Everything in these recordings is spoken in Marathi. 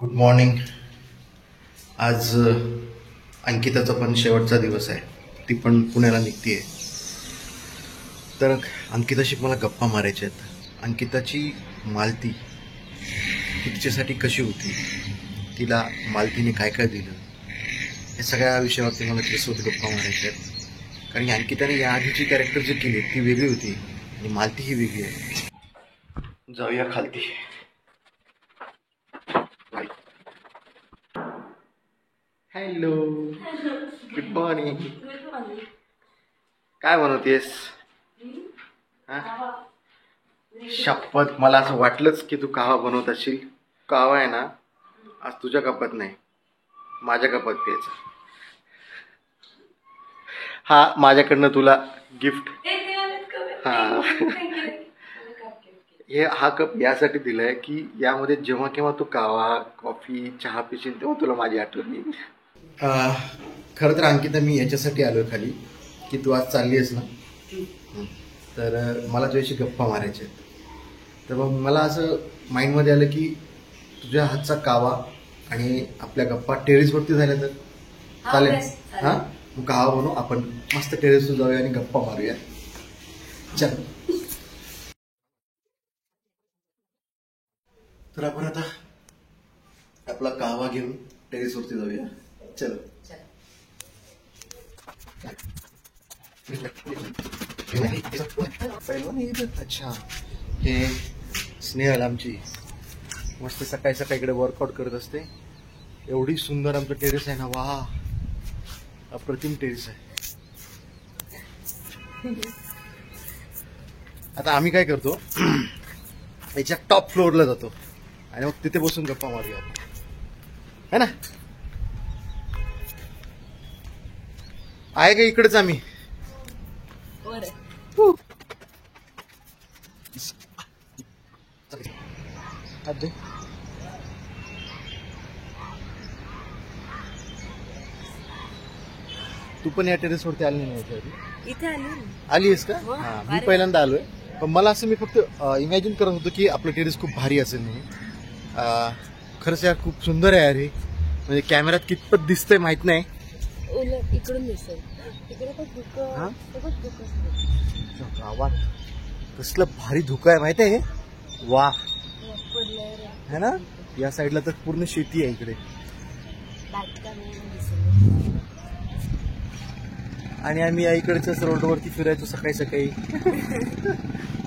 Good morning. आज अंकिताचा पण शेवटचा दिवस आहे. ती पण पुण्याला निघते. तर अंकिताशी मला गप्पा मारायच्या आहेत. अंकिताची मालती ती तिच्यासाठी कशी होती, तिला मालतीने काय काय दिलं, या सगळ्या विषयावरती मला तिच्यासोबत गप्पा मारायच्या आहेत. कारण की अंकिताने या आधीची कॅरेक्टर जी केली ती वेगळी होती आणि मालती ही वेगळी आहे. जाऊया खालती. Hello, good morning. काय बनवतेस? हा? शपथ, मला असं वाटलंच की तू कावा बनवत असशील. कावा आहे ना, आज तुझ्या कपात नाही, माझ्या कपात प्यायचा. हा माझ्याकडनं तुला गिफ्ट. हा, हा कप यासाठी दिलाय की यामध्ये जेव्हा केव्हा तू कावा, कॉफी, चहा पिशील तेव्हा तुला माझी आठवण येईल. खरं तर अंकिता, मी याच्यासाठी आलोय खाली की तू आज चालली आहेस ना. तर मला तुझ्याशी गप्पा मारायच्या आहेत. तर मग मला असं माइंडमध्ये आलं की तुझ्या हातचा कावा आणि आपल्या गप्पा टेरेसवरती झाल्या तर चालेल. हां, मग कावा बनवू, आपण मस्त टेरेसवर जाऊया आणि गप्पा मारूया. चल, तर आपण आता आपला कावा घेऊन टेरेसवरती जाऊया. चल. अच्छा, हे स्नेहल आमची मस्त सकाळी सकाळी इकडे वर्कआउट करत असते. एवढी सुंदर आमचं टेरेस आहे ना. वा, अप्रतिम टेरेस आहे. आता आम्ही काय करतो, याच्या टॉप फ्लोअरला जातो आणि मग तिथे बसून गप्पा मारूया आपण, है ना. आहे का इकडेच आम्ही. अरे, तू पण या टेरेस वरती आली नाही याच्या आधी? इथे आली आहेस का? हा, मी पहिल्यांदा आलोय. पण मला असं, मी फक्त इमॅजिन करत होतो की आपलं टेरेस खूप भारी असेल म्हणून. खरंच यार, खूप सुंदर आहे यार हे. म्हणजे कॅमेऱ्यात कितपत दिसतंय माहित नाही. इकडून दिसेल, इकडे पण हा? धुकं गावात कसलं भारी धुकं आहे माहित आहे हे. वा, है ना. या साईडला तर पूर्ण शेती आहे इकडे. आणि आम्ही या इकडच्याच रोडवरती फिरायचो सकाळी सकाळी.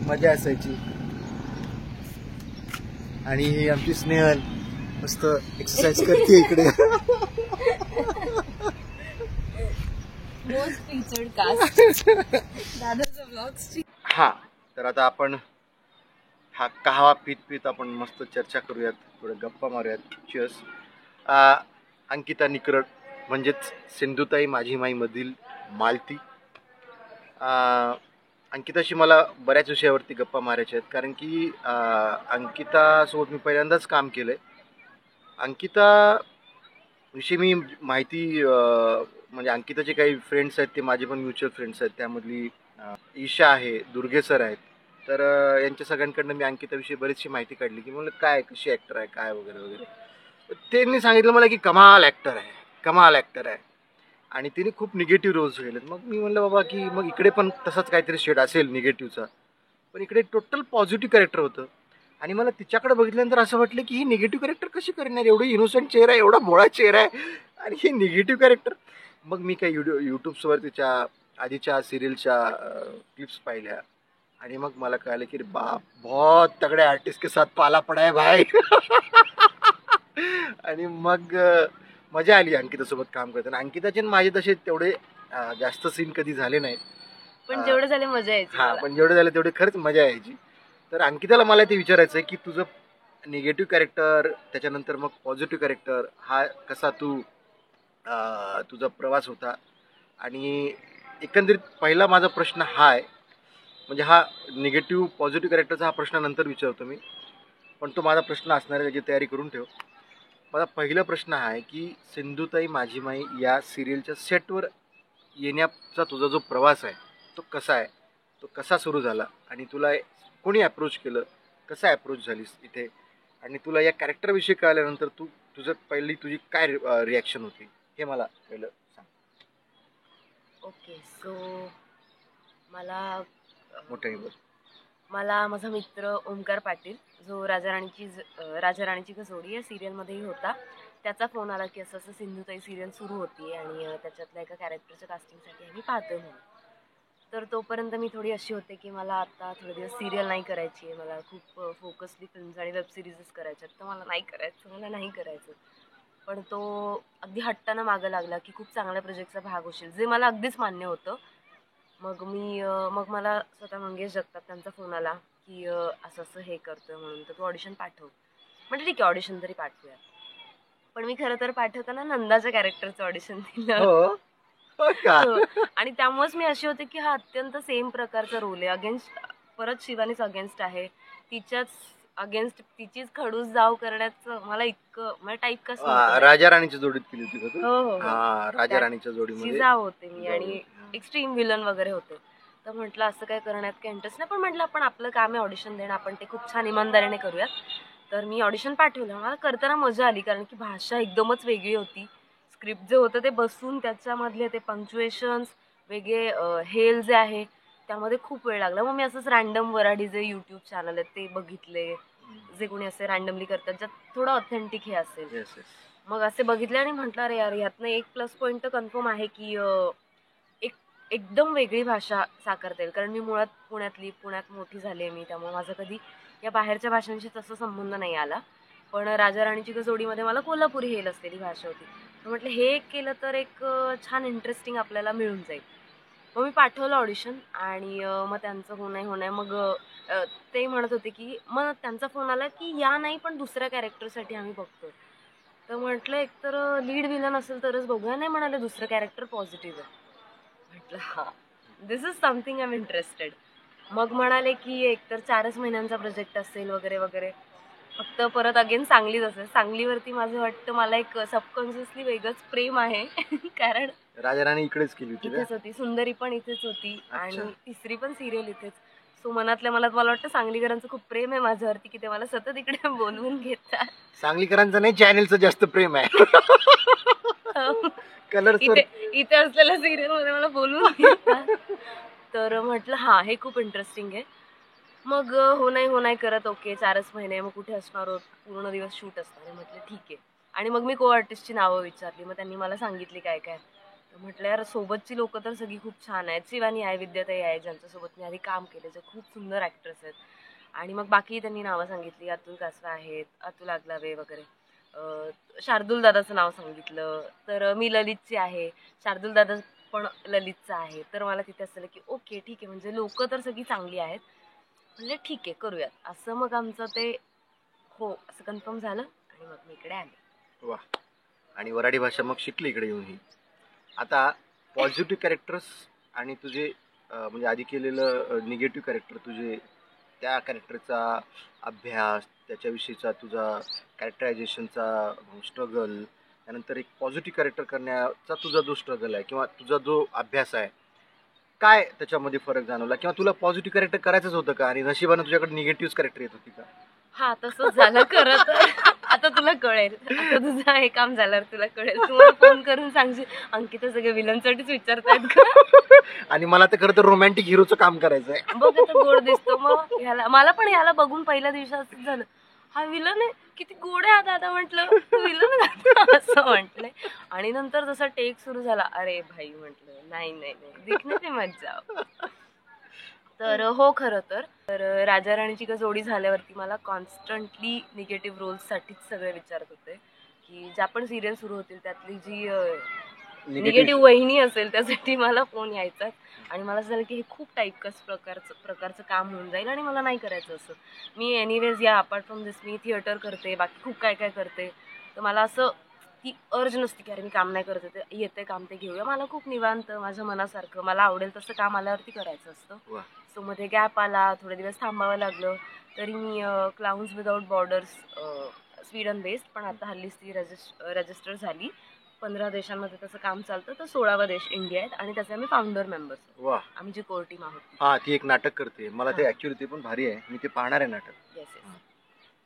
मजा असायची. आणि ही आमची स्नेहल मस्त एक्सरसाइज करते इकडे. मोस्ट फीचर्ड कास्ट दादाचा व्लॉग्स. हा, तर आता आपण हा काहवा पीत पीत आपण मस्त चर्चा करूयात, थोडं गप्पा मारूयात. चिअर्स. अंकिता निकरट म्हणजेच सिंधुताई माझी माई मधील मालती. अंकिताशी मला बऱ्याच विषयावरती गप्पा मारायच्या आहेत. कारण की अंकितासोबत मी पहिल्यांदाच काम केलंय. अंकिता विषयी मी माहिती, म्हणजे अंकिताचे काही फ्रेंड्स आहेत, ते माझे पण म्युच्युअल फ्रेंड्स आहेत. त्यामधली ईशा आहे, दुर्गे सर आहेत. तर यांच्या सगळ्यांकडनं मी अंकिताविषयी बरीचशी माहिती काढली की म्हणलं काय, कशी ॲक्टर आहे, काय वगैरे वगैरे. त्यांनी सांगितलं मला की कमाल ॲक्टर आहे, कमाल ॲक्टर आहे. आणि तिने खूप निगेटिव्ह रोल्स केलेत. मग मी म्हणलं बाबा की मग इकडे पण तसंच काहीतरी शेड असेल निगेटिव्हचा. पण इकडे टोटल पॉझिटिव्ह कॅरेक्टर होतं. आणि मला तिच्याकडे बघितल्यानंतर असं वाटलं की ही निगेटिव्ह कॅरेक्टर कशी करणार, एवढी इनोसंट चेहरा आहे, एवढा भोळा चेहरा आहे, आणि हे निगेटिव्ह कॅरेक्टर. मग मी काही यूट्यूब्सवर तिच्या आधीच्या सिरियलच्या क्लिप्स पाहिल्या. आणि मग मला कळलं की बाप, बहुत तगड़े आर्टिस्ट के साथ पाला पडा है भाई. आणि मग मजा आली अंकितासोबत काम करताना. अंकिताचे माझे तसे तेवढे जास्त सीन कधी झाले नाहीत, पण जेवढे झाले मजा यायची. हा, पण जेवढे झाले तेवढे खरंच मजा यायची. तर अंकिताला मला ते विचारायचं आहे की तुझं निगेटिव्ह कॅरेक्टर, त्याच्यानंतर मग पॉझिटिव्ह कॅरेक्टर, हा कसा तुझा प्रवास होता. आणि एकंदरीत पहिला माझा प्रश्न हा आहे, म्हणजे हा निगेटिव्ह पॉझिटिव्ह कॅरेक्टरचा हा प्रश्न नंतर विचारतो मी, पण तो माझा प्रश्न असणार आहे, त्याची तयारी करून ठेव. माझा पहिला प्रश्न हा आहे की सिंधुताई माझी माई या सिरियलच्या सेटवर येण्याचा तुझा जो प्रवास आहे तो कसा आहे, तो कसा सुरू झाला, आणि तुला कोणी अप्रोच केलं, कसा अप्रोच झालीस इथे, आणि तुला या कॅरेक्टरविषयी कळल्यानंतर तू तुझी काय रिॲक्शन होती हे मला पहिलं सांग. ओके सो मला मोठ्याने बोल. मला माझा मित्र ओमकार पाटील जो राजा राणीची कसोडी या सिरियलमध्येही होता, त्याचा फोन आला की असं असं सिंधुताई सिरियल सुरू होती आणि त्याच्यातल्या एका कॅरेक्टरच्या कास्टिंगसाठी आम्ही पाहतोय म्हणून. तर तोपर्यंत मी थोडी अशी होते की मला आता थोडे दिवस सिरियल नाही करायची आहे, मला खूप फोकसली फिल्म्स आणि वेब सिरीजच करायच्या आहेत, तर मला नाही करायचं. पण तो अगदी हट्टानं मागं लागला की खूप चांगल्या प्रोजेक्टचा भाग होशील, जे मला अगदीच मान्य होतं. मग मला स्वतः मंगेश जगताप त्यांचा फोन आला की असं असं हे करतोय म्हणून, तर तू ऑडिशन पाठव. म्हणजे ठीक आहे, ऑडिशन तरी पाठवूया. पण मी खरं तर पाठवताना नंदाच्या कॅरेक्टरचं ऑडिशन दिलं. आणि त्यामुळेच मी अशी होते की हा अत्यंत सेम प्रकारचा रोल आहे, परत शिवानीच अगेन्स्ट आहे, तिच्याच अगेन्स्ट तिचीच खडूस जाव करण्याचं मला इतकं मला टाईप कसं राजा राणीच्या जोडीत केली होती का तू? हो राजा राणीच्या जोडीमध्ये जाव होते मी आणि एक्स्ट्रीम विलन वगैरे होते. तर म्हटलं असं काय करण्यात काही इंटरेस्ट नाही, पण म्हटलं आपण आपलं काम आहे ऑडिशन देणं, आपण ते खूप छान इमानदारीने करूयात. तर मी ऑडिशन पाठवलं. मला करताना मजा आली कारण की भाषा एकदमच वेगळी होती. स्क्रिप्ट जे होतं ते बसून त्याच्यामधले ते पंक्च्युएशन्स वेगळे हेल जे आहे त्यामध्ये खूप वेळ लागला. मग मी असंच रँडम वराडी जे यूट्यूब चॅनल आहेत ते बघितले, जे कोणी असे रँडमली करतात ज्यात थोडं ऑथेंटिक हे असेल. मग असे बघितले आणि म्हटलं अरे यार ह्यातनं एक प्लस पॉईंट तर कन्फर्म आहे की एकदम वेगळी भाषा साकारता येईल. कारण मी मुळात पुण्यात मोठी झाली आहे मी, त्यामुळे माझं कधी या बाहेरच्या भाषांशी तसं संबंध नाही आला. पण राजा राणीची कसोडीमध्ये मला कोल्हापुरी हेल असलेली भाषा होती. म्हटलं हे केलं तर एक छान इंटरेस्टिंग आपल्याला मिळून जाईल. मग मी पाठवलं ऑडिशन आणि मग त्यांचं होणं मग ते म्हणत होते की मग त्यांचा फोन आला की या नाही पण दुसऱ्या कॅरेक्टरसाठी आम्ही बघतो. तर म्हटलं एकतर लीड विलन असेल तरच बघूया. नाही म्हणाले दुसरं कॅरेक्टर पॉझिटिव्ह आहे. म्हटलं हा this is something I am interested. मग म्हणाले की एकतर 4च महिन्यांचा प्रोजेक्ट असेल वगैरे वगैरे. फक्त परत अगेन सांगलीच असेल. सांगलीवरती माझं वाटतं मला एक सबकॉन्शियसली वेगळंच प्रेम आहे कारण राजा राणी इकडेच केली होती, इथेच होती, सुंदरी पण इथेच होती आणि तिसरी पण सिरियल इथेच. सो मनातल्या मनात मला वाटतं सांगलीकरांचं खूप प्रेम आहे माझ्यावरती की ते मला सतत इकडे बोलवून घेतात. सांगलीकरांचं नाही, चॅनेलचं जास्त प्रेम आहे. कलर इथे असलेल्या सिरियल मध्ये मला बोलवून घेतात. तर म्हटलं हा हे खूप इंटरेस्टिंग आहे. मग हो नाही करत ओके 4च महिने मग कुठे असणार आहोत, पूर्ण दिवस शूट असणार आहे. म्हटलं ठीक आहे. आणि मग मी को आर्टिस्टची नावं विचारली, मग त्यांनी मला सांगितली काय काय. तर म्हटलं यार सोबतची लोकं तर सगळी खूप छान आहेत. शिवानी आहे, विद्याताई आहे, ज्यांच्यासोबत मी आधी काम केलं, जे खूप सुंदर ॲक्ट्रेस आहेत. आणि मग बाकी त्यांनी नावं सांगितली, अतुल कासवा आहेत, अतुल आगलावे वगैरे, शार्दूल दादाचं नाव सांगितलं. तर मी ललितची आहे, शार्दूल दादा पण ललितचं आहे. तर मला तिथे असलं की ओके ठीक आहे, म्हणजे लोकं तर सगळी चांगली आहेत. म्हणजे ठीक आहे करूयात असं. मग आमचं ते हो असं कन्फर्म झालं आणि मग मी इकडे आले. वा. आणि वराडी भाषा मग शिकली इकडे येऊन ही. आता पॉझिटिव्ह कॅरेक्टर्स आणि तुझे म्हणजे आधी केलेलं निगेटिव्ह कॅरेक्टर, तुझे त्या कॅरेक्टरचा अभ्यास, त्याच्याविषयीचा तुझा कॅरेक्टरायझेशनचा स्ट्रगल, त्यानंतर एक पॉझिटिव्ह कॅरेक्टर करण्याचा तुझा जो स्ट्रगल आहे किंवा तुझा जो अभ्यास आहे, काय त्याच्यामध्ये फरक जाणवला? किंवा तुला पॉझिटिव्ह कॅरेक्टर करायचंच होतं का आणि नशिबानं तुझ्याकडे निगेटिव्ह कॅरेक्टर येत होती का? हा तसंच झालं खरं तर. आता तुला कळेल, आता तुझं हे काम झाल्यावर तुला कळेल. तुम्हाला फोन करून सांगशील अंकिता सगळे विलनसाठीच विचारतायत का? आणि मला तर खरं तर रोमॅन्टिक हिरोचं काम करायचं आहे. बघ आता गोड दिसतो. मग मला पण ह्याला बघून पहिल्या दिवशी असं झालं, हा विलन आहे, किती गोड आहे दादा. म्हटलं विलन असं म्हटलंय. आणि नंतर जसा टेक सुरू झाला, अरे भाई म्हटलं नाही दिखने पे मत जाओ. तर हो खरं तर राजा राणीची कसोडी झाल्यावरती मला कॉन्स्टंटली निगेटिव्ह रोल्ससाठीच सगळे विचारत होते की ज्या पण सिरियल सुरू होतील त्यातली जी निगेटिव्ह वहिनी असेल त्यासाठी मला फोन यायचा. आणि मला असं झालं की हे खूप टाईपकास्ट प्रकारचं काम होऊन जाईल आणि मला नाही करायचं असं. मी एनिवेज या apart from this me theatre करते, बाकी खूप काय करते. तर मला असं ती अर्ज नसती की अरे मी काम नाही करत ते येते काम ते घेऊया. मला खूप निवांत माझ्या मनासारखं मला आवडेल तसं काम आल्यावरती करायचं असतं. सो मध्ये गॅप आला, थोडे दिवस थांबावं लागलं. तरी मी clowns without borders Sweden based, पण आता हल्लीच ती रजिस्टर झाली. 15 देशांमध्ये त्याचं काम चालतं. तर 16वा देश इंडिया आहेत आणि त्याचे आम्ही फाउंडर मेंबर्स. वा. आम्ही जी कोर टीम आहोत. हा ती एक नाटक करते. मला ते ऍक्च्युअली ते पण भारी आहे, मी ते पाहणार आहे नाटक. येस.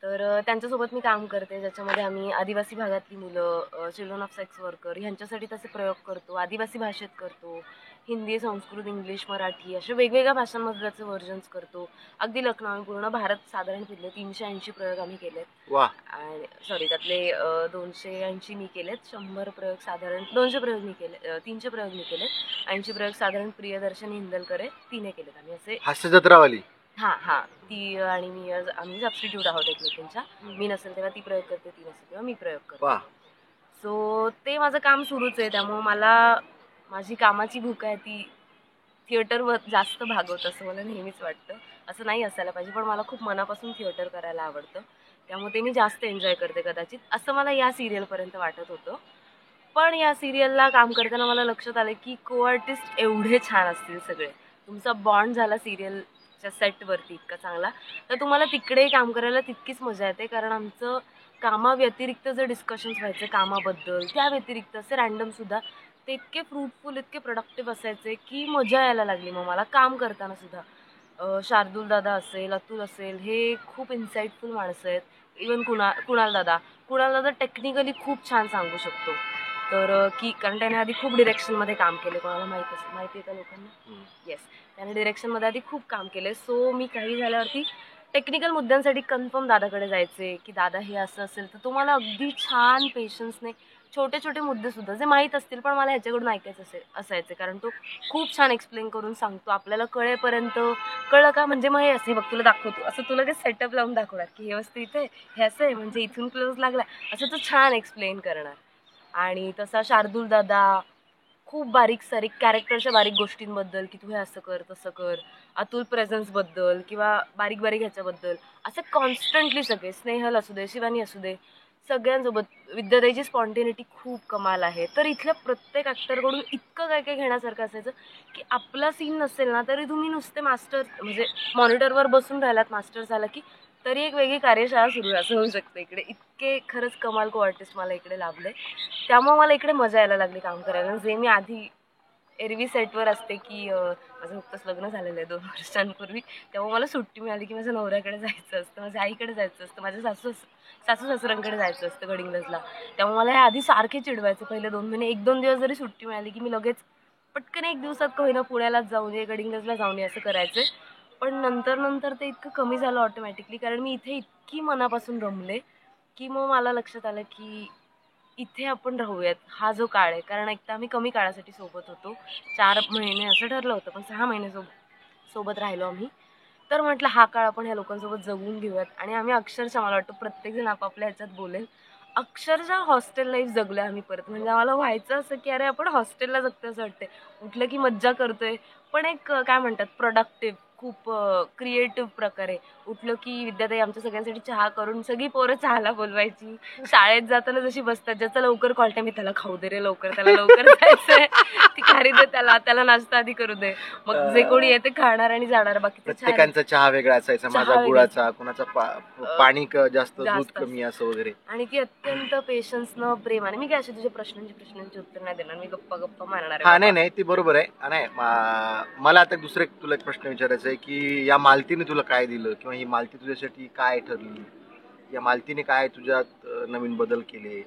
तर त्यांच्यासोबत मी काम करते, ज्याच्यामध्ये आम्ही आदिवासी भागातली मुलं, चिल्ड्रन ऑफ सेक्स वर्कर ह्यांच्यासाठी तसे प्रयोग करतो, आदिवासी भाषेत करतो, हिंदी, संस्कृत, इंग्लिश, मराठी अशा वेगवेगळ्या भाषांमध्ये त्याचे व्हर्जन्स करतो. अगदी लखनौ आम्ही पूर्ण भारत साधारण फिरले, 380 प्रयोग आम्ही केलेत. वा. आणि सॉरी त्यातले 280 मी केलेत, 100 प्रयोग साधारण 200 प्रयोग मी केले, 300 प्रयोग मी केलेत, 80 प्रयोग साधारण प्रियदर्शनी हिंदलकरे तिने केलेत. आम्ही असे हास्य जत्रावाली. हां ती आणि मी आम्ही सबस्टिट्यूट आहोत एकमेकांच्या. मी नसेल तेव्हा ती प्रयोग करते, ती नसेल तेव्हा मी प्रयोग करते. सो ते माझं काम सुरूच आहे. त्यामुळं मला माझी कामाची भूक आहे ती थिएटरवर जास्त भागवत असं मला नेहमीच वाटतं. असं नाही असायला पाहिजे, पण मला खूप मनापासून थिएटर करायला आवडतं, त्यामुळे ते मी जास्त एन्जॉय करते कदाचित, असं मला या सिरियलपर्यंत वाटत होतं. पण या सिरियलला काम करताना मला लक्षात आलं की को आर्टिस्ट एवढे छान असतील सगळे, तुमचा बॉन्ड झाला सिरियलच्या सेटवरती इतका चांगला, तर तुम्हाला तिकडे काम करायला तितकीच मजा येते. कारण आमचं कामाव्यतिरिक्त जे डिस्कशन्स व्हायचे कामाबद्दल, त्या व्यतिरिक्त असे रँडमसुद्धा, ते इतके फ्रूटफुल, इतके प्रोडक्टिव्ह असायचे की मजा यायला लागली मग मला काम करताना सुद्धा. शार्दूल दादा असेल, अतुल असेल, हे खूप इन्साइटफुल माणसं आहेत. इवन कुणाल दादा टेक्निकली खूप छान सांगू शकतो. तर की कारण त्याने आधी खूप डिरेक्शनमध्ये काम केले, कोणाला माहिती आहे का लोकांना? येस, त्याने डिरेक्शनमध्ये आधी खूप काम केले. सो मी काही झाल्यावरती टेक्निकल मुद्द्यांसाठी कन्फर्म दादाकडे जायचे की दादा हे असं असेल तर तुम्हाला अगदी छान पेशन्सने छोटे छोटे मुद्देसुद्धा जे माहीत असतील पण मला ह्याच्याकडून ऐकायचं असायचे, कारण तो खूप छान एक्सप्लेन करून सांगतो. आपल्याला कळेपर्यंत कळलं का म्हणजे मग हे असे बघ तुला दाखवतो, असं तुला काही सेटअप लावून दाखवणार की हे वस्तू इथे हे असं आहे म्हणजे इथून क्लोज लागला, असं तो छान एक्सप्लेन करणार. आणि तसा शार्दूल दादा खूप बारीक सारीक कॅरेक्टरच्या बारीक गोष्टींबद्दल की तू हे असं कर तसं कर, अतुल प्रेझन्सबद्दल किंवा बारीक बारीक ह्याच्याबद्दल असं कॉन्स्टंटली सगळे, स्नेहल असू दे, शिवानी असू दे, सगळ्यांसोबत. विद्याताईची स्पॉन्टेनिटी खूप कमाल आहे. तर इथल्या प्रत्येक ॲक्टरकडून इतकं काय काय घेण्यासारखं असायचं की आपला सीन नसेल ना तरी तुम्ही नुसते मास्टर म्हणजे मॉनिटरवर बसून राहिलात, मास्टर झाला की तरी एक वेगळी कार्यशाळा सुरू आहे असं होऊ शकतं इकडे. इतके खरंच कमाल को आर्टिस्ट मला इकडे लाभले, त्यामुळे मला इकडे मजा यायला लागली काम करायला. जे मी आधी एरवी सेटवर असते की माझं नुकतंच लग्न झालेलं आहे 2 वर्षांपूर्वी, तेव्हा मला सुट्टी मिळाली की माझ्या नवऱ्याकडे जायचं असतं, माझ्या आईकडे जायचं असतं, माझ्या सासू सासऱ्यांकडे जायचं असतं गडिंग्लजला. त्यामुळे मला हे आधी सारखे चिडवायचे पहिले 2 महिने. 1-2 दिवस जरी सुट्टी मिळाली की मी लगेच पटकन 1 दिवसात का होईना पुण्यालाच जाऊन ये, गडिंग्लजला जाऊन ये असं करायचे. पण नंतर ते इतकं कमी झालं ऑटोमॅटिकली, कारण मी इथे इतकी मनापासून रमले की मग मला लक्षात आलं की इथे आपण राहूयात हा जो काळ आहे. कारण एकदा आम्ही कमी काळासाठी सोबत होतो, 4 महिने असं ठरलं होतं, पण 6 महिने सोबत राहिलो आम्ही. तर म्हटलं हा काळ आपण ह्या लोकांसोबत जगून घेऊयात. आणि आम्ही अक्षरशः मला वाटतं प्रत्येकजण आपापल्या ह्याच्यात बोलेल, अक्षरशः हॉस्टेल लाईफ जगलो आम्ही परत. म्हणजे आम्हाला व्हायचं असं की अरे आपण हॉस्टेलला जगतोय असं वाटते, उठलं की मज्जा करतोय, पण एक काय म्हणतात प्रोडक्टिव्ह, खूप क्रिएटिव्ह प्रकारे. उठलं की विद्याताई आमच्या सगळ्यांसाठी चहा करून सगळी पोरं चहाला बोलवायची. शाळेत जाताना जशी बसतात, ज्याचा लवकर कॉल टाइम त्याला खाऊ दे रे लवकर, त्याला लवकर जायचंय, ती खारी दे त्याला नाश्ता आधी करू दे, मग जे कोणी येते खाणार आणि जाणार. बाकी प्रत्येकांचा चहा वेगळा असायचा, माझा गुळाचा, कोणाचा पाणी जास्त, दूध कमी असं वगैरे. आणि ती अत्यंत पेशन्सनं प्रेमाने. मी काय अशी तुझ्या प्रश्नांची उत्तर नाही देणार, मी गप्पा मारणार आहे. नाही ती बरोबर आहे. नाही मला आता दुसरं तुला एक प्रश्न विचारायचा आहे की या मालतीने तुला काय दिलं, किंवा ही मालती तुझ्यासाठी काय ठरली, या मालतीने काय तुझ्यात नवीन बदल केले,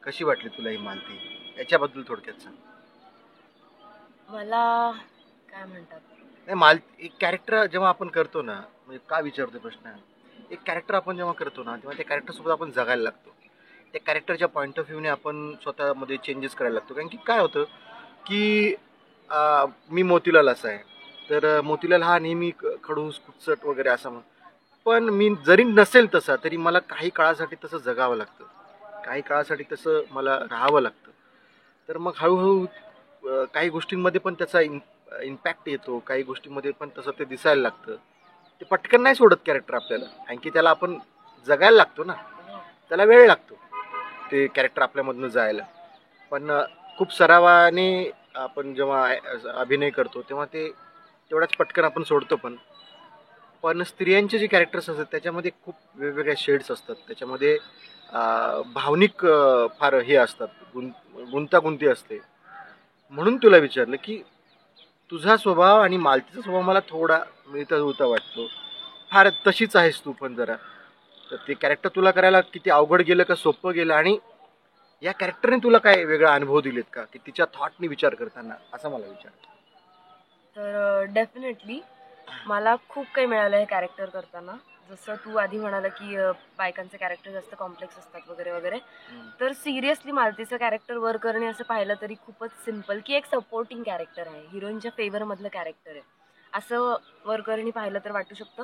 कशी वाटली तुला ही मालती, याच्याबद्दल थोडक्यात सांग. मला काय म्हणतात नाही, एक कॅरेक्टर जेव्हा आपण करतो ना, म्हणजे का विचारतोय प्रश्न, एक कॅरेक्टर आपण जेव्हा करतो ना तेव्हा त्या कॅरेक्टरसोबत आपण जगायला लागतो. त्या कॅरेक्टरच्या पॉईंट ऑफ व्ह्यूने आपण स्वतःमध्ये चेंजेस करायला लागतो. कारण की काय होतं की मी मोतीलाल असा आहे, तर मोतीलाल हा नेहमी खडूस कुचट वगैरे असा, पण मी जरी नसेल तसा तरी मला काही काळासाठी तसं जगावं लागतं, काही काळासाठी तसं मला राहावं लागतं. तर मग हळूहळू काही गोष्टींमध्ये पण त्याचा इम्पॅक्ट येतो, काही गोष्टींमध्ये पण तसं ते दिसायला लागतं. ते पटकन नाही सोडत कॅरेक्टर आपल्याला, कारण की त्याला आपण जगायला लागतो ना, त्याला वेळ लागतो ते कॅरेक्टर आपल्यामधनं जायला. पण खूप सरावाने आपण जेव्हा अभिनय करतो तेव्हा ते तेवढ्याच पटकन आपण सोडतो. पण स्त्रियांचे जे कॅरेक्टर्स असतात त्याच्यामध्ये खूप वेगवेगळ्या शेड्स असतात, त्याच्यामध्ये भावनिक फार हे असतात, गुंतागुंती असते. म्हणून तुला विचारलं की तुझा स्वभाव आणि मालतीचा स्वभाव मला थोडा मिळता जुळता वाटतो. फार तशीच आहेस तू पण जरा, तर ते कॅरेक्टर तुला करायला किती अवघड गेलं का सोपं गेलं, आणि या कॅरेक्टरने तुला काय वेगळा अनुभव दिलेत का की तिच्या थॉटनी विचार करताना, असं मला विचार. तर डेफिनेटली मला खूप काही मिळालं हे कॅरेक्टर करताना. जसं तू आधी म्हणाला की बायकांचे कॅरेक्टर जास्त कॉम्प्लेक्स असतात वगैरे वगैरे, तर सिरियसली मालतीचं कॅरेक्टर वर करणे असं पाहिलं तरी खूपच सिम्पल, की एक सपोर्टिंग कॅरेक्टर आहे, हिरोईनच्या फेवरमधलं कॅरेक्टर आहे असं वर करणी पाहिलं तर वाटू शकतं.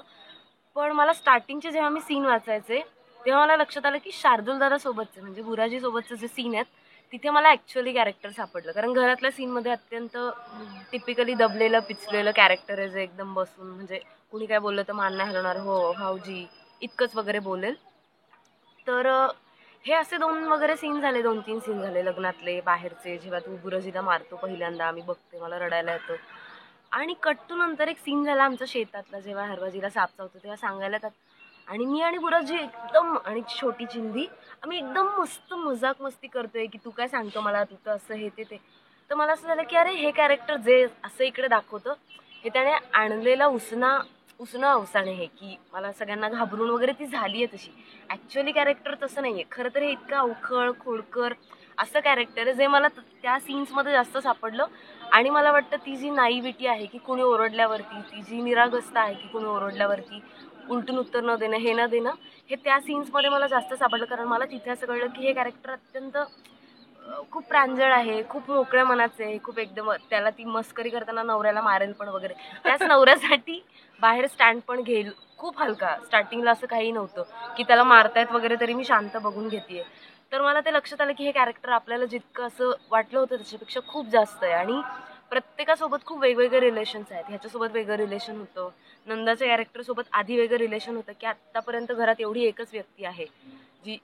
पण मला स्टार्टिंगचे जेव्हा मी सीन वाचायचे तेव्हा मला लक्षात आलं की शार्दूल दादा सोबतचे म्हणजे बुराजी सोबतचे जे सीन आहेत तिथे मला ॲक्च्युअली कॅरेक्टर सापडलं. कारण घरातल्या सीनमध्ये अत्यंत टिपिकली दबलेलं पिचलेलं कॅरेक्टर आहे, जे एकदम बसून म्हणजे कुणी काय बोललं तर मान नाही हलवणार, हो भाऊजी इतकंच वगैरे बोलेल. तर हे असे दोन वगैरे सीन झाले, 2-3 सीन झाले लग्नातले बाहेरचे, जेव्हा तू बुरजीला मारतो पहिल्यांदा आम्ही बघते, मला रडायला येतं. आणि कट्टू नंतर एक सीन झाला आमच्या शेतातला, जेव्हा हरभाजीला साप चावतो तेव्हा सांगायला येतात आणि मी आणि बुराजी एकदम आणि छोटी चिंदी आम्ही एकदम मस्त मजाक मस्ती करतोय की तू काय सांगतो मला, तू तर असं हे ते. तर मला असं झालं की अरे हे कॅरेक्टर जे असं इकडे दाखवतं हे त्याने आणलेला उसणं अवसाने हे, की मला सगळ्यांना घाबरून वगैरे ती झाली आहे तशी. ॲक्च्युअली कॅरेक्टर तसं नाही आहे खरं तर, हे इतकं अवखळ खोडकर असं कॅरेक्टर आहे जे मला त्या सीन्समध्ये जास्त सापडलं. आणि मला वाटतं ती जी नाईविटी आहे की कुणी ओरडल्यावरती, ती जी निरागसता आहे की कुणी ओरडल्यावरती उलटून उत्तर न देणं, हे न देणं, हे त्या सीन्समध्ये मला जास्त सापडलं. कारण मला तिथे असं कळलं की हे कॅरेक्टर अत्यंत खूप प्रांजळ आहे, खूप मोकळ्या मनाचे आहे, खूप एकदम त्याला ती मस्करी करताना नवऱ्याला मारेल पण वगैरे, त्याच नवऱ्यासाठी बाहेर स्टँड पण घेईल, खूप हलका. स्टार्टिंगला असं काही नव्हतं की त्याला मारतायत वगैरे तरी मी शांत बघून घेतेय. तर मला ते लक्षात आलं की हे कॅरेक्टर आपल्याला जितकं असं वाटलं होतं त्याच्यापेक्षा खूप जास्त आहे. आणि प्रत्येकासोबत खूप वेगवेगळे रिलेशन्स आहेत. ह्याच्यासोबत वेगळं रिलेशन होतं, नंदाच्या कॅरेक्टरसोबत आधी वेगळं रिलेशन होतं की आत्तापर्यंत घरात एवढी एकच व्यक्ती आहे जी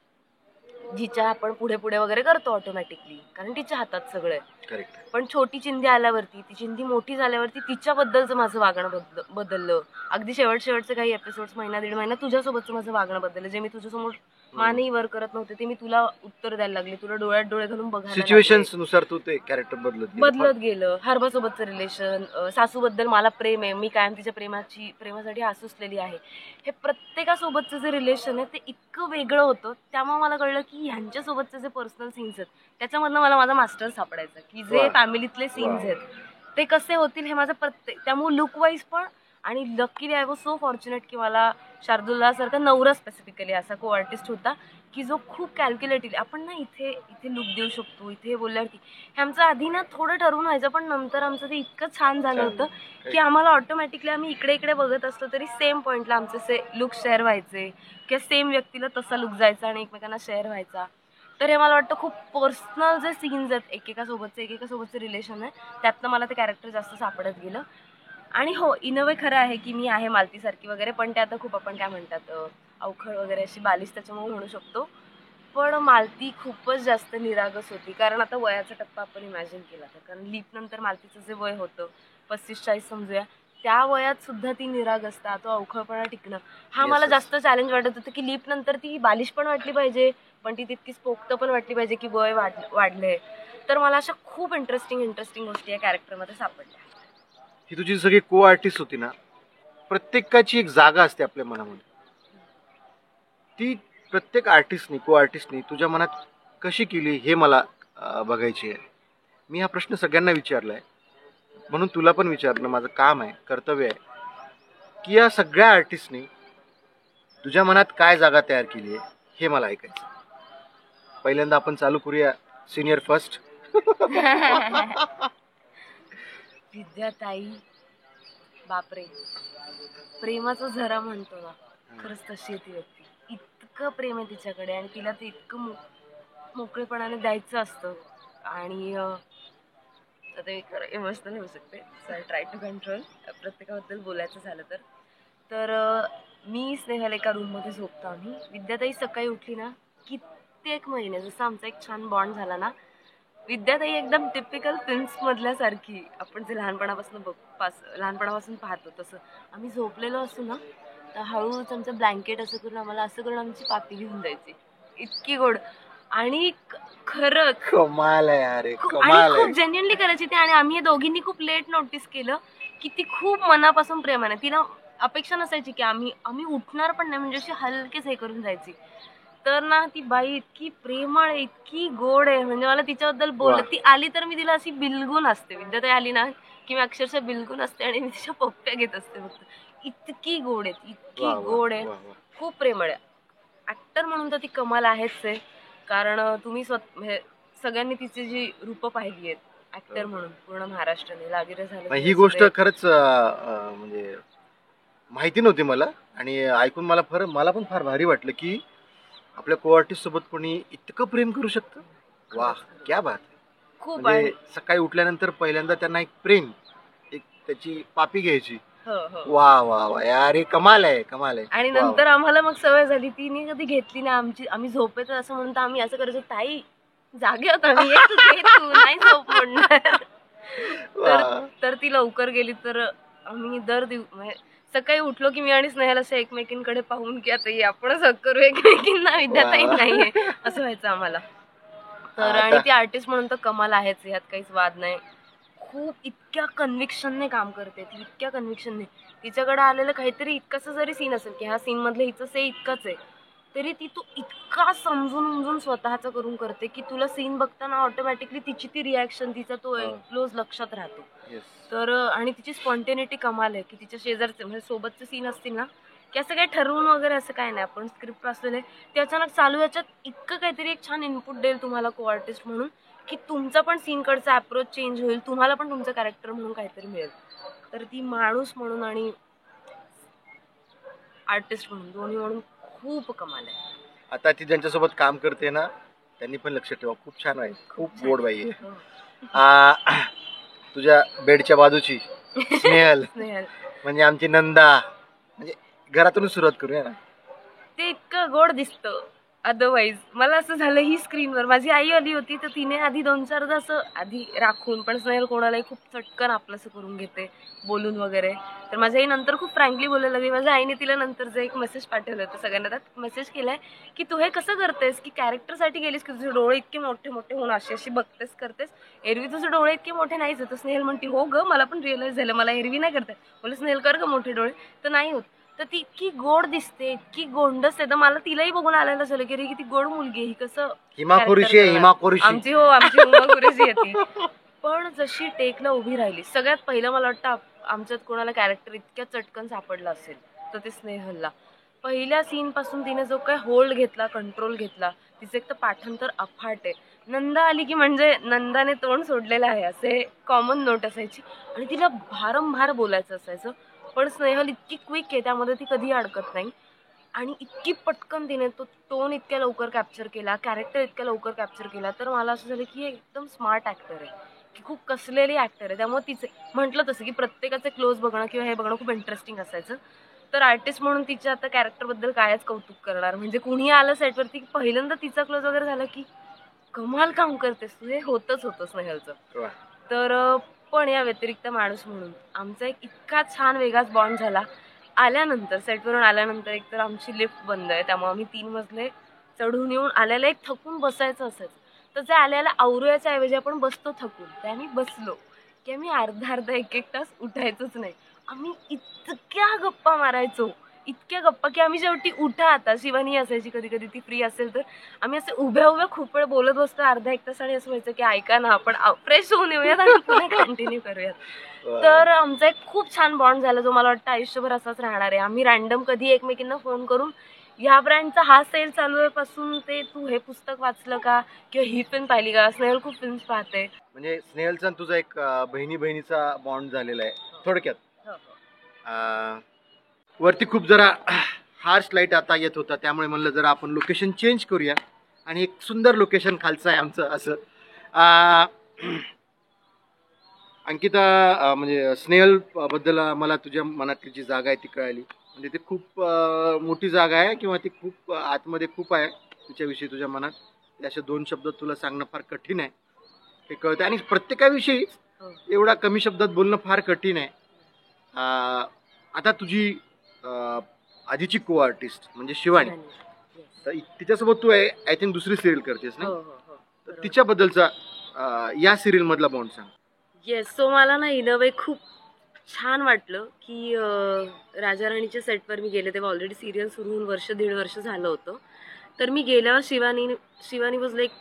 जिच्या आपण पुढे पुढे वगैरे करतो ऑटोमॅटिकली, कारण तिच्या हातात सगळं आहे. करेक्ट. पण छोटी चिंदी आल्यावरती, ती चिंदी मोठी झाल्यावरती तिच्याबद्दलचं माझं वागणं बदललं. अगदी शेवटचे काही एपिसोड्स, महिना दीड महिना तुझ्यासोबतचं माझं वागणं बदललं. जे मी तुझ्यासमोर मानही वर करत नव्हते ते मी तुला उत्तर द्यायला लागले, तुला डोळ्यात डोळे घालून बघायला लागले. सिच्युएशन्स नुसार तू ते कॅरेक्टर बदलत गेलं. हरभासोबतचं रिलेशन, सासूबद्दल मला प्रेम आहे, मी कायम तिच्या प्रेमासाठी हसूसलेली आहे, हे प्रत्येकासोबतचं जे रिलेशन आहे ते इतकं वेगळं होतं. त्यामुळे मला कळलं की ह्यांच्यासोबतचे जे पर्सनल सीन्स आहेत त्याच्यामधनं मला माझा मास्टर सापडायचा, की जे फॅमिलीतले सीन्स आहेत ते कसे होतील हे माझं त्यामुळे लुक वाईज पण. आणि luckily I was so fortunate की मला शार्दुलला सारखा नवरा स्पेसिफिकली असा को आर्टिस्ट होता की जो खूप कॅल्क्युलेटिव्ह, आपण ना इथे लुक देऊ शकतो, इथे बोलल्यावरती. हे आमचं आधी ना थोडं ठरवून व्हायचं, पण नंतर आमचं ते इतकं छान झालं होतं की आम्हाला ऑटोमॅटिकली आम्ही इकडे इकडे बघत असतो तरी सेम पॉईंटला आमचे लुक शेअर व्हायचे किंवा सेम व्यक्तीला तसा लुक जायचा आणि एकमेकांना शेअर व्हायचा. तर हे मला वाटतं खूप पर्सनल जे सीन्स आहेत एकेकासोबतचे रिलेशन आहे त्यातनं मला ते कॅरेक्टर जास्त सापडत गेलं. आणि हो, इन अ वे खरं आहे की मी आहे मालतीसारखी वगैरे, पण ते आता खूप आपण काय म्हणतात अवखळ वगैरे अशी बालिश त्याच्यामुळे म्हणू शकतो. पण मालती खूपच जास्त निरागस होती. कारण आता वयाचा टप्पा आपण इमॅजिन केला तर, कारण लीप नंतर मालतीचं जे वय होतं 35-40 समजूया, त्या वयात सुद्धा ती निरागसता, तो अवखळपणा टिकणं, हा मला जास्त चॅलेंज वाटत होतं की लीप नंतर ती बालिश पण वाटली पाहिजे पण ती तितकीच पोक्त पण वाटली पाहिजे की वय वाढलंय. तर मला अशा खूप इंटरेस्टिंग गोष्टी या कॅरेक्टरमध्ये सापडल्या. ही तुझी सगळी को आर्टिस्ट होती ना, प्रत्येकाची एक जागा असते आपल्या मनामध्ये. ती प्रत्येक को आर्टिस्टनी तुझ्या मनात कशी केली हे मला बघायची आहे. मी हा प्रश्न सगळ्यांना विचारलाय, म्हणून तुला पण विचारणं माझं काम आहे, कर्तव्य आहे की या सगळ्या आर्टिस्टनी तुझ्या मनात काय जागा तयार केली आहे हे मला ऐकायचं. पहिल्यांदा आपण चालू करूया सिनियर फर्स्ट. विद्याताई, बापरे, प्रेमाचा झरा म्हणतो ना, खरंच तशी ती व्यक्ती. इतकं प्रेम आहे तिच्याकडे आणि तिला ते इतकं मोकळेपणाने द्यायचं असतं. आणि आता इमोशनल होऊ शकते, so I try to control. प्रत्येकाबद्दल बोलायचं झालं तर मी स्नेहल एका रूममध्ये झोपतो आम्ही. विद्याताई सकाळी उठली ना, कित्येक महिने जसं आमचा एक छान बॉन्ड झाला ना, विद्याताई एकदम टिपिकल फिल्म्समधल्यासारखी, आपण जे लहानपणापासून पाहतो तसं. आम्ही झोपलेलो असतो ना तर हळूच आमचं ब्लँकेट असं करून आमची पापी घेऊन जायची. इतकी गोड आणि खरं कमाल आहे अरे, आणि कमाल आहे. खूप जेन्युइनली करायची ती. आणि आम्ही दोघींनी खूप लेट नोटीस केलं की ती खूप मनापासून प्रेमाने, तिला अपेक्षा नसायची की आम्ही उठणार पण नाही, म्हणजे अशी हलकेच हे करून जायची. तर ना ती बाई इतकी प्रेमळ आहे, इतकी गोड आहे, म्हणजे मला तिच्याबद्दल बोलत, ती आली तर मी तिला अशी बिलगून असते. विद्याताई आली ना की मी अक्षरशः बिलगून असते आणि मी तिच्या पप्प्या घेत असते फक्त. इतकी गोड आहे, इतकी गोड आहे, खूप प्रेमळ आहे. ऍक्टर म्हणून तर ती कमाल आहेच आहे. कारण तुम्ही म्हणजे सगळ्यांनी तिची जी रूपं पाहिली आहेत ऍक्टर म्हणून पूर्ण महाराष्ट्राने, लागिरे झालं, ही गोष्ट खरंच म्हणजे माहिती नव्हती मला, आणि ऐकून मला पण फार भारी वाटलं की आपल्या को आर्टिस्ट सोबत कोणी इतकं प्रेम करू शकतं. वा, क्या बात. खूप. म्हणजे सकाळी उठल्यानंतर पहिल्यांदा त्यांना एक प्रेम, एक त्याची पापी घ्यायची. वा वा वा यार, हे कमाल आहे, कमाल आहे. आणि नंतर आम्हाला मग सवय झाली, तिने कधी घेतली ना आम्ही झोपेत असं म्हणतो, आम्ही असं करायचो, ताई जागे होता मी, तू नाही झोप म्हणणार. तर ती लवकर गेली तर आम्ही म्हणजे सकाळी उठलो की मी आणि स्नेहल असं एकमेकींकडे पाहून की आता आपणच हक करू एकमेकींना, विद्याताई नाहीये, असं व्हायचं आम्हाला. तर आणि ती आर्टिस्ट म्हणून तर कमाल आहेच, ह्यात काहीच वाद नाही. खूप इतक्या कन्व्हिक्शनने काम करते ती, इतक्या कन्व्हिक्शनने. तिच्याकडे आलेलं काहीतरी इतकंसं जरी सीन असेल की ह्या सीन मधलं हिचं से इतकंच आहे, तरी ती तो इतका समजून उमजून स्वतःचं करून करते की तुला सीन बघताना ऑटोमॅटिकली तिची ती रिॲक्शन, तिचा तो क्लोज लक्षात राहतो. तर आणि तिची स्पॉन्टेनिटी कमाल आहे की तिच्या शेजारचे म्हणजे सोबतचे सीन असतील ना की असं काही ठरवून वगैरे असं काय नाही, आपण स्क्रिप्ट वाचलेलं आहे ते अचानक चालू, याच्यात इतकं काहीतरी एक छान इनपुट देईल तुम्हाला को आर्टिस्ट म्हणून की तुमचा पण सीनकडचा अप्रोच चेंज होईल, तुम्हाला पण तुमचं कॅरेक्टर म्हणून काहीतरी मिळेल. तर ती माणूस म्हणून आणि आर्टिस्ट म्हणून, दोन्ही म्हणून खूप कमाल आहे. आता ती ज्यांच्यासोबत काम करते ना त्यांनी पण लक्ष ठेवा, खूप छान आहे, खूप गोड बाई आहे. तुझ्या बेडच्या बाजूची स्नेहल म्हणजे आमची नंदा, म्हणजे घरातूनच सुरुवात करूया ना. ते इतकं गोड दिसतं. अदरवाईज मला असं झालं, ही स्क्रीनवर माझी आई आली होती तर तिने आधी 2-4दा असं आधी राखून, पण स्नेहल कोणालाही खूप चटकन आपलंसं करून घेते बोलून वगैरे. तर माझी आई नंतर खूप फ्रँकली बोलायला लागली. माझ्या आईने तिला नंतरचं एक मेसेज पाठवलं होतं सगळ्यांना, त्यात मेसेज केलाय की तू हे कसं करतेस की कॅरेक्टरसाठी गेलीस की तुझे डोळे इतके मोठे मोठे होऊन अशी अशी बघतेस करतेस, एरवी तुझे डोळे इतके मोठे नाहीच होतं. स्नेहल म्हणते हो ग, मला पण रिअलाइज झालं, मला एरवी नाही करतात. बोले स्नेहल कर ग मोठे डोळे, तर नाही होत. तर ती इतकी गोड दिसते, इतकी गोंडस आहे, तर मला तिलाही बघून आलेलं झालं की किती गोड मुलगी आहे ही, कसं आमची हुमाकुरेशी आहे ती. पण जशी टेकला उभी राहिली, सगळ्यात पहिलं मला वाटतं आमच्यात कोणाला कॅरेक्टर इतक्या चटकन सापडला असेल तर ते स्नेहलला. पहिल्या सीन पासून तिने जो काय होल्ड घेतला, कंट्रोल घेतला, तिचं एक तर पाठांतर अफाट आहे. नंदा आली की म्हणजे नंदाने तोंड सोडलेलं आहे असे कॉमन नोट असायची आणि तिला भारंभार बोलायचं असायचं. पण स्नेहल इतकी क्विक आहे, त्यामध्ये ती कधी अडकत नाही आणि इतकी पटकन तिने तो टोन इतक्या लवकर कॅप्चर केला, कॅरेक्टर इतक्या लवकर कॅप्चर केला. तर मला असं झालं की हे एकदम स्मार्ट ॲक्टर आहे, की खूप कसलेली ॲक्टर आहे. त्यामुळे तिचे म्हटलं तसं की प्रत्येकाचे क्लोज बघणं किंवा हे बघणं खूप इंटरेस्टिंग असायचं. तर आर्टिस्ट म्हणून तिच्या आता कॅरेक्टरबद्दल कायच कौतुक करणार. म्हणजे कुणी आलं सेटवरती पहिल्यांदा तिचा क्लोज वगैरे झाला की कमाल काम करतेस तू, हे होतच होतं स्नेहलचं. तर पण या व्यतिरिक्त माणूस म्हणून आमचा एक इतका छान वेगळाच बॉन्ड झाला. आल्यानंतर सेटवरून आल्यानंतर एक तर आमची लिफ्ट बंद आहे, त्यामुळे आम्ही 3 मजले चढून येऊन आल्याला एक थकून बसायचं असायचं. तर ते आल्याला आवरूयाच्या ऐवजी आपण बसतो थकून, ते आम्ही बसलो की आम्ही अर्धा 1-1 तास उठायचोच नाही. आम्ही इतक्या गप्पा मारायचो, इतक्या गप्पा की आम्ही शेवटी उठा आता, शिवानी असायची कधी कधी ती फ्री असेल तर आम्ही असे उभ्या उभ्या खूप वेळ बोलत बसतो अर्धा 1 तास आणि असं व्हायचं की ऐका ना आपण फ्रेश होऊन येऊयात आणि पुन्हा कंटिन्यू करूयात. तर आमचा एक खूप छान बॉन्ड झाला जो मला वाटतं आयुष्यभर असाच राहणार आहे. आम्ही रॅन्डम कधी एकमेकींना फोन करून ह्या ब्रँडचा हा सेल चालू आहे पासून ते तू हे पुस्तक वाचलं का किंवा ही फिल्म पाहिली का. स्नेहल खूप फिल्म्स पाहते. म्हणजे स्नेहलचा तुझा एक बहिणी बहिणीचा बॉन्ड झालेला आहे थोडक्यात. वरती खूप जरा हार्श लाईट आता येत होता, त्यामुळे म्हणलं जरा आपण लोकेशन चेंज करूया आणि एक सुंदर लोकेशन खालचं आहे आमचं असं. अंकिता म्हणजे स्नेहल बद्दल मला तुझ्या मनातली जी जागा आहे ती कळाली. म्हणजे ती खूप मोठी जागा आहे किंवा ती खूप आतमध्ये खूप आहे तिच्याविषयी तुझ्या मनात. असे 2 शब्द तुला सांगणं फार कठीण आहे हे कळतं, आणि प्रत्येकाविषयी एवढा कमी शब्दात बोलणं फार कठीण आहे. आता तुझी आधीची को आर्टिस्ट म्हणजे शिवानी, तर तिच्यासोबत तू आय थिंक दुसरी सिरियल करतेस ना, तर तिच्याबद्दलचा या सिरियल मधला बॉन्ड सांग. येस, सो मला ना इन अ वे खूप छान वाटलं की राजा राणीच्या सेटवर मी गेले तेव्हा ऑलरेडी सिरियल सुरू होऊन वर्ष दीड वर्ष झालं होतं. तर मी गेल्यावर Shivani was like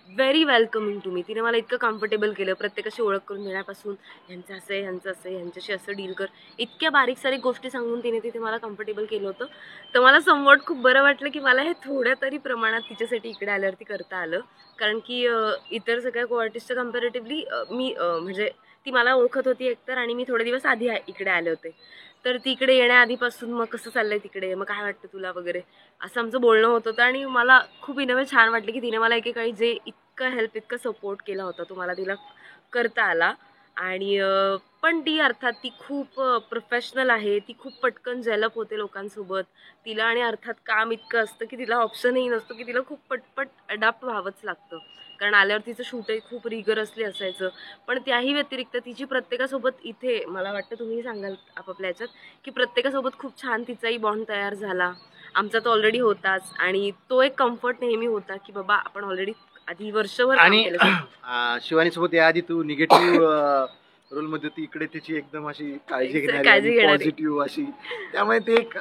very welcoming to me. तिने मला इतकं कम्फर्टेबल केलं, प्रत्येकाशी ओळख करून देण्यापासून ह्यांचं असं आहे, ह्यांचं असं आहे, ह्यांच्याशी असं डील कर, इतक्या बारीक सारीक गोष्टी सांगून तिने तिथे मला कम्फर्टेबल केलं होतं. तर मला समवॉट खूप बरं वाटलं की मला हे थोड्या तरी प्रमाणात तिच्यासाठी इकडे आल्यावरती करता आलं. कारण की इतर सगळ्या को आर्टिस्टच्या कम्पॅरेटिव्हली मी म्हणजे ती मला ओळखत होती एकतर, आणि मी थोडे दिवस आधी इकडे आले होते. तर ती इकडे येण्याआधीपासून मग कसं चाललंय तिकडे, मग काय वाटतं तुला वगैरे असं आमचं बोलणं होत होतं. आणि मला खूप इन अ वे छान वाटलं की तिने मला एकेकाळी जे इतकं हेल्प, इतकं सपोर्ट केला होता तो मला तिला करता आला. आणि पण ती अर्थात ती खूप प्रोफेशनल आहे, ती खूप पटकन जेलअप होते लोकांसोबत तिला. आणि अर्थात काम इतकं असतं की तिला ऑप्शनही नसतो की तिला खूप पटपट अडॅप्ट व्हावंच लागतं, कारण आल्यावर तिचं शूटही खूप रिगरसली असायचं. पण त्याही व्यतिरिक्त तिची प्रत्येकासोबत इथे मला वाटतं तुम्ही सांगाल आपापल्या ह्याच्यात की प्रत्येकासोबत खूप छान तिचाही बॉन्ड तयार झाला. आमचा तो ऑलरेडी होताच, आणि तो एक कम्फर्ट नेहमी होता की बाबा आपण ऑलरेडी आधी वर्षभर काम आणि केलं. शिवानी सोबत याआधी तू निगेटिव्ह रोल मध्ये होती, इकडे तिची एकदम अशी काळजी काळजी घेणारी घेणारी. पॉझिटिव्ह अशी, त्यामुळे ते एक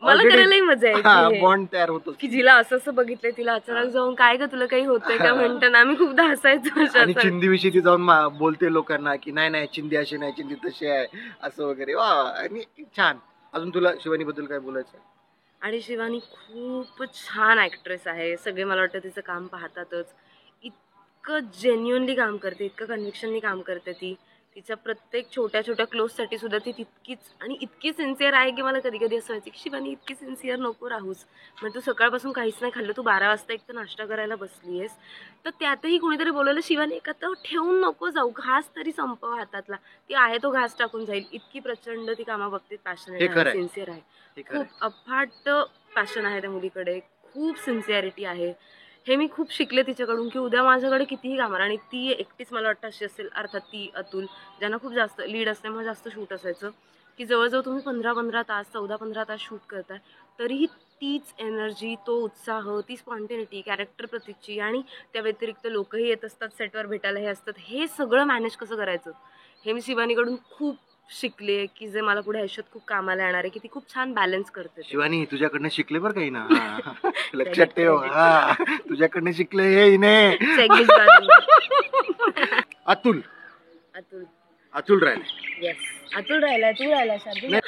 मला करायलाही मजा यायची बॉन्ड तयार होतो. की जिला असं असं बघितलंय, तिला अचानक जाऊन काय ग तुला काही होतंय का म्हणताना आम्ही खूपदा हसायचो. आणि चिंदीविषयी ती जाऊन बोलते लोकांना की नाही नाही चिंदी अशी नाही, चिंदी तशी आहे असं वगैरे. वा, आणि छान. अजून तुला शिवानी बद्दल काय बोलायचं? आणि शिवानी खूप छान ॲक्ट्रेस आहे. सगळे मला वाटतं तिचं काम पाहतातच. इतकं जेन्युअनली काम करते, इतकं कन्व्हिक्शननी काम करते ती. तिच्या प्रत्येक छोट्या छोट्या क्लोजसाठी सुद्धा ती तितकीच आणि इतकी सिन्सिअर आहे की मला कधी कधी असं व्हायचं की शिवानी इतकी सिन्सिअर नको राहूस. म्हणजे तू सकाळपासून काहीच नाही खाल्लं, तू 12 वाजता एक तर नाश्ता करायला बसली आहेस, तर त्यातही कुणीतरी बोलवलं शिवानी एका तर ठेवून नको जाऊ, घास तरी संपव हातातला. ती आहे तो घास टाकून जाईल. इतकी प्रचंड ती कामाबाबतीत पॅशनेट आहे, सिन्सिअर आहे. खूप अफाट पॅशन आहे त्या मुलीकडे, खूप सिन्सिअरिटी आहे. हे मी खूप शिकले तिच्याकडून की उद्या माझ्याकडे कितीही कामार, आणि ती एकटीच मला वाटतं अशी असेल, अर्थात ती अतुल ज्यांना खूप जास्त लीड असल्यामुळे जास्त शूट असायचं की जवळजवळ तुम्ही 15-15 तास 14-15 तास शूट करताय, तरीही तीच एनर्जी, तो उत्साह, ती स्पॉन्टेनिटी कॅरेक्टर प्रतीची, आणि त्या व्यतिरिक्त लोकही येत असतात सेटवर भेटायला, हे असतात, हे सगळं मॅनेज कसं करायचं हे मी शिवानीकडून खूप शिकले की जे मला पुढे आयुष्यात खूप कामाला येणार आहे, की ती खूप छान बॅलन्स करते. शिवानी तुझ्याकडनं शिकले बरं काही ना, लक्षात ठेव. तुझ्याकडनं शिकले हे हिने. अतुल अतुल अतुल राहिले. येस, अतुल राहिला, तू राहिला शार्दूल.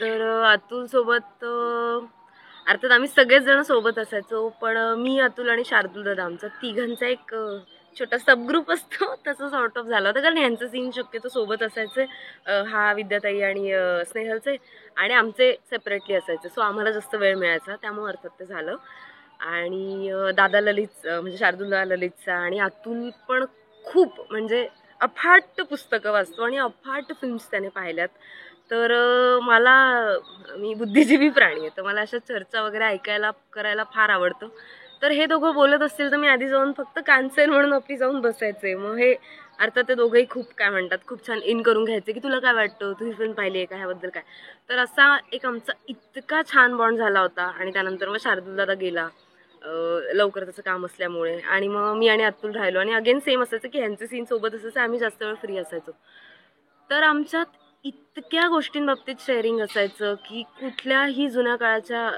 तर अतुल सोबत अर्थात आम्ही सगळेच जण सोबत असायचो, पण मी, अतुल आणि शार्दूल दादा आमचा तिघांचा एक छोटा सबग्रुप असतो तसं सॉर्ट ऑफ झालं होतं, कारण ह्यांचं सीन शक्यतो सोबत असायचे, हा विद्याताई आणि स्नेहलचे, आणि आमचे सेपरेटली असायचे. सो आम्हाला जास्त वेळ मिळायचा, त्यामुळे अर्थात ते झालं. आणि दादा ललित म्हणजे शार्दूल दादा ललितचा, आणि अतुल पण खूप म्हणजे अफाट पुस्तकं वाचतो आणि अफाट फिल्म्स त्याने पाहिल्यात. तर मी बुद्धिजीवी प्राणी आहे, तर मला अशा चर्चा वगैरे ऐकायला करायला फार आवडतं. तर हे दोघं बोलत असतील तर मी आधी जाऊन फक्त कानसेन म्हणून आपली जाऊन बसायचे. मग हे अर्थात ते दोघंही खूप काय म्हणतात, खूप छान इन करून घ्यायचे की तुला काय वाटतं, तू ही फिल्म पाहिली आहे का, ह्याबद्दल काय. तर असा एक आमचा इतका छान बॉन्ड झाला होता. आणि त्यानंतर मग शार्दूल दादा गेला लवकर त्याचं काम असल्यामुळे, आणि मग मी आणि अतुल राहिलो, आणि अगेन सेम असायचं की ह्यांचे सीन सोबत असायचं, आम्ही जास्त वेळ फ्री असायचो. तर आमच्यात इतक्या गोष्टींबाबतीत शेअरिंग असायचं की कुठल्याही जुन्या काळाच्या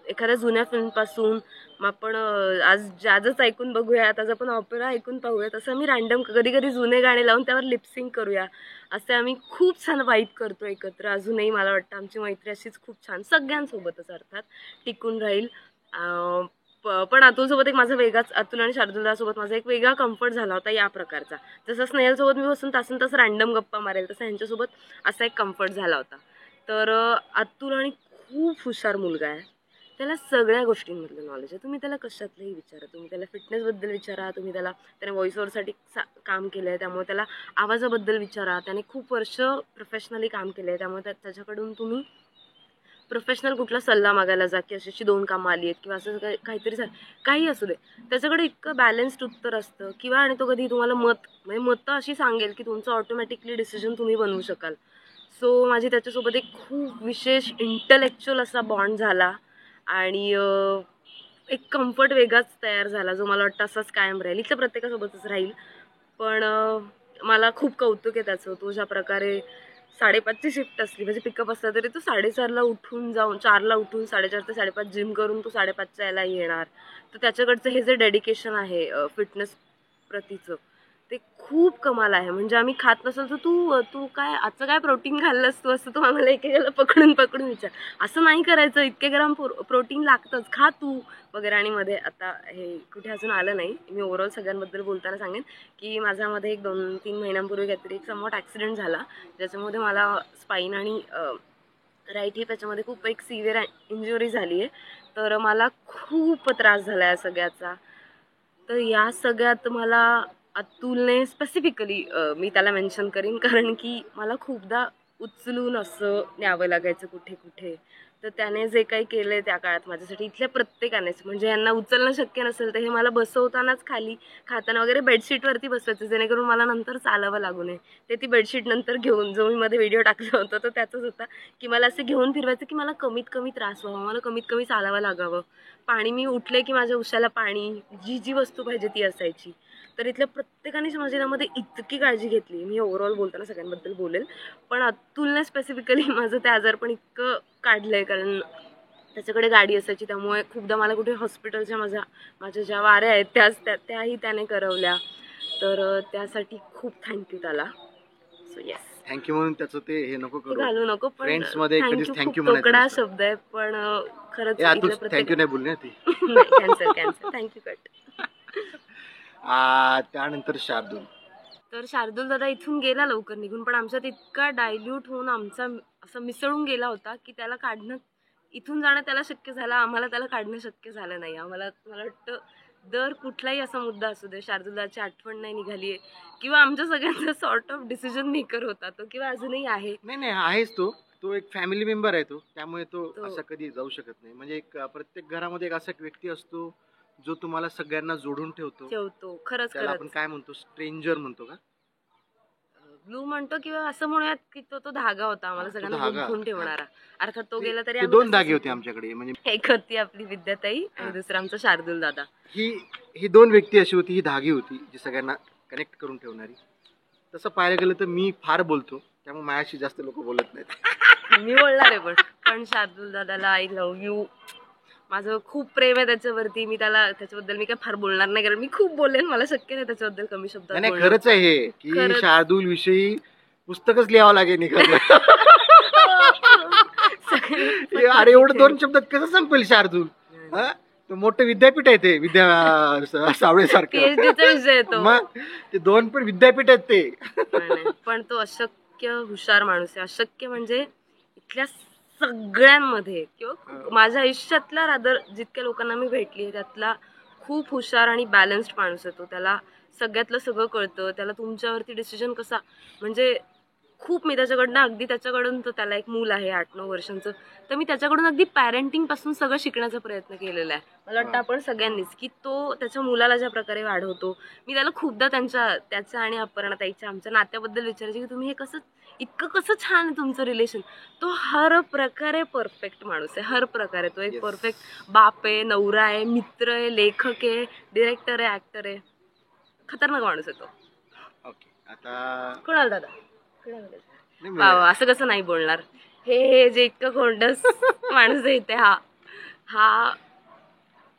एखाद्या जुन्या फिल्मपासून मग आपण आज आजच ऐकून बघूयात, आज आपण ऑपेरा ऐकून पाहूयात, असं आम्ही रँडम कधी कधी जुने गाणे लावून त्यावर लिपसिंग करूया, असे आम्ही खूप छान वाईब करतो एकत्र. अजूनही मला वाटतं आमची मैत्री अशीच खूप छान सगळ्यांसोबतच अर्थात टिकून राहील. पण अतुलसोबत एक माझा वेगळाच, अतुल आणि शार्दूलदासोबत माझा एक वेगळा कम्फर्ट झाला होता या प्रकारचा. जसं स्नेहलसोबत मी बसून तासन तास रँडम गप्पा मारेल, तसं ह्यांच्यासोबत असा एक कम्फर्ट झाला होता. तर अतुल आणि खूप हुशार मुलगा आहे, त्याला सगळ्या गोष्टींमधलं नॉलेज आहे. तुम्ही त्याला कशातलंही विचारा, तुम्ही त्याला फिटनेसबद्दल विचारा, तुम्ही त्याने व्हॉइस ओव्हरसाठी काम केलं आहे त्यामुळे त्याला आवाजाबद्दल विचारा, त्याने खूप वर्ष प्रोफेशनली काम केलं आहे त्यामुळे त्याच्याकडून तुम्ही प्रोफेशनल कुठला सल्ला मागायला जा की अशी 2 कामं आली आहेत किंवा असं काहीतरी झालं, काही असू दे, त्याच्याकडे इतकं बॅलन्स्ड उत्तर असतं. किंवा आणि तो कधी तुम्हाला मतं अशी सांगेल की तुमचं ऑटोमॅटिकली डिसिजन तुम्ही बनवू शकाल. सो माझी त्याच्यासोबत एक खूप विशेष इंटलेक्च्युअल असा बॉन्ड झाला, आणि एक कम्फर्ट वेगळाच तयार झाला जो मला वाटतं असाच कायम राहील, इथलं प्रत्येकासोबतच राहील. पण मला खूप कौतुक आहे त्याचं. तो ज्या प्रकारे 5:30ची शिफ्ट असली म्हणजे पिकअप असला तरी तो 4:30ला उठून जाऊन 4ला उठून 4:30 ते 5:30 जिम करून तो 5:30च्या यायला येणार. तर त्याच्याकडचं हे जे डेडिकेशन आहे फिटनेस प्रतीचं ते खूप कमाल आहे. म्हणजे आम्ही खात नसेल तर तू काय आजचं काय प्रोटीन खाल्लंस तू, असं तू आम्हाला एकेकाला पकडून विचार. असं नाही करायचं, इतके ग्राम प्रोटीन लागतंच, खा तू वगैरे. आणि मध्ये आता हे कुठे अजून आलं नाही, मी ओव्हरऑल सगळ्यांबद्दल बोलताना सांगेन की माझ्यामध्ये एक 2-3 महिन्यांपूर्वी काहीतरी एक समवॉट ॲक्सिडेंट झाला, ज्याच्यामध्ये मला स्पाईन आणि राईट हिप याच्यामध्ये खूप एक सिव्हिअर इंजुरी झाली आहे. तर मला खूप त्रास झाला या सगळ्याचा. तर या सगळ्यात मला अतुलने स्पेसिफिकली मी त्याला मेन्शन करीन, कारण की मला खूपदा उचलून असं न्यावं लागायचं कुठे कुठे. तर त्याने जे काही केलं आहे त्या काळात माझ्यासाठी, इथल्या प्रत्येकानेच, म्हणजे यांना उचलणं शक्य नसेल तर हे मला बसवतानाच खाली खाताना वगैरे बेडशीटवरती बसवायचं, जेणेकरून मला नंतर चालावं लागू नये. ते ती बेडशीट नंतर घेऊन, जो मी मध्ये व्हिडिओ टाकला होता तो त्याचाच होता, की मला असं घेऊन फिरवायचं की मला कमीत कमी त्रास व्हावा, मला कमीत कमी चालावं लागावं. पाणी मी उठले की माझ्या उशाला पाणी, जी वस्तू पाहिजे ती असायची. तर इथल्या प्रत्येकानेच माझ्या यामध्ये इतकी काळजी घेतली. मी ओव्हरऑल बोलताना सगळ्यांबद्दल बोलेल, पण अतुलने स्पेसिफिकली माझं ते आजारपण इतकं काढलं आहे, कारण त्याच्याकडे गाडी असायची, त्यामुळे खूपदा मला कुठे हॉस्पिटलच्या माझ्या ज्या वाऱ्या आहेत त्याही त्याने करवल्या. तर त्यासाठी खूप थँक्यू त्याला. सो येस, थँक्यू म्हणून त्याचं ते हे नको ते करू. घालू नको, पण फ्रेंड्स मध्ये कधीच थँक्यू थँक्यू खूप तोकडा म्हणायचं शब्द आहे, पण खरंच तू थँक्यू नाही बोलली ना ती. Cancel thank you cut. त्यानंतर शार्दूल. तर शार्दूल दादा इथून गेला लवकर निघून, पण आमच्यात इतका डायल्यूट होऊन आमचा असं मिसळून गेला होता की त्याला काढणं, इथून जाणं त्याला शक्य झालं, आम्हाला त्याला काढणं शक्य झालं नाही. मला वाटतं दर कुठलाही असा मुद्दा असू दे, शार्दूल दादाची आठवण नाही निघाली आहे, किंवा आमच्या सगळ्यांचा सॉर्ट ऑफ डिसिजन मेकर होता तो, किंवा अजूनही आहे. नाही आहेच तो एक फॅमिली मेंबर आहे तो, त्यामुळे तो असं कधी जाऊ शकत नाही. म्हणजे एक प्रत्येक घरामध्ये एक असा एक व्यक्ती असतो जो तुम्हाला सगळ्यांना जोडून ठेवतो. खरंच त्याला आपण काय म्हणतो, स्ट्रेंजर म्हणतो का, ब्लू म्हणतो, किंवा असं म्हणूयात की तो धागा होता आम्हाला सगळ्यांना गुंफून ठेवणारा. अर्थात तो गेला तरी दोन धागे होते आमच्याकडे. म्हणजे एक होती आपली विद्याताई आणि दुसरा आमचा शार्दूल दादा. ही दोन व्यक्ती अशी होती, ही धागी होती जी सगळ्यांना कनेक्ट करून ठेवणारी. तसं पाहायला गेलं तर मी फार बोलतो, त्यामुळे माझ्याशी जास्त लोक बोलत नाहीत. मी बोलणार आहे, पण शार्दूल दादाला आय लव्ह यू, माझं खूप प्रेम आहे त्याच्यावरती. मी त्याच्याबद्दल मी काय फार बोलणार नाही, कारण मी खूप बोलेन, मला शक्य नाही त्याच्याबद्दल कमी शब्दात. नाही खरंच आहे हे, की शार्दूल विषयी पुस्तकच लिहावं लागेल निघालं. अरे एवढं 2 शब्दात कसं संपेल शार्दूल? तो मोठं विद्यापीठ आहे ते, विद्या सावळे सारखं विषय येतो, मग ते 2 पण विद्यापीठ आहेत ते. पण तो अशक्य हुशार माणूस आहे. अशक्य म्हणजे इथल्या सगळ्यांमध्ये, किंवा माझ्या आयुष्यातला रादर जितक्या लोकांना मी भेटली त्यातला खूप हुशार आणि बॅलन्स्ड माणूस आहे तो. त्याला सगळ्यातलं सगळं कळतं. त्याला तुमच्यावरती डिसिजन कसा, म्हणजे खूप मी त्याच्याकडनं अगदी, त्याच्याकडून तो, त्याला एक मूल आहे 8-9 वर्षांचं, तर मी त्याच्याकडून अगदी पॅरेंटिंग पासून सगळं शिकण्याचा प्रयत्न केलेला आहे. मला वाटतं आपण सगळ्यांनीच, की तो त्याच्या मुलाला ज्या प्रकारे वाढवतो. मी त्याला खूपदा त्याच्या आणि अपर्णाताईच्या आमच्या नात्याबद्दल विचारायचे, की तुम्ही हे इतकं कसं छान आहे तुमचं रिलेशन. तो हर प्रकारे परफेक्ट माणूस आहे, हर प्रकारे तो एक परफेक्ट बाप आहे, नवरा आहे, मित्र आहे, लेखक आहे, डिरेक्टर आहे, ऍक्टर आहे, खतरनाक माणूस आहे तो. ओके, आता कुणाल दादा असं कसं नाही बोलणार, हे जे इतकं कोंडस माणूस आहे इथे, हा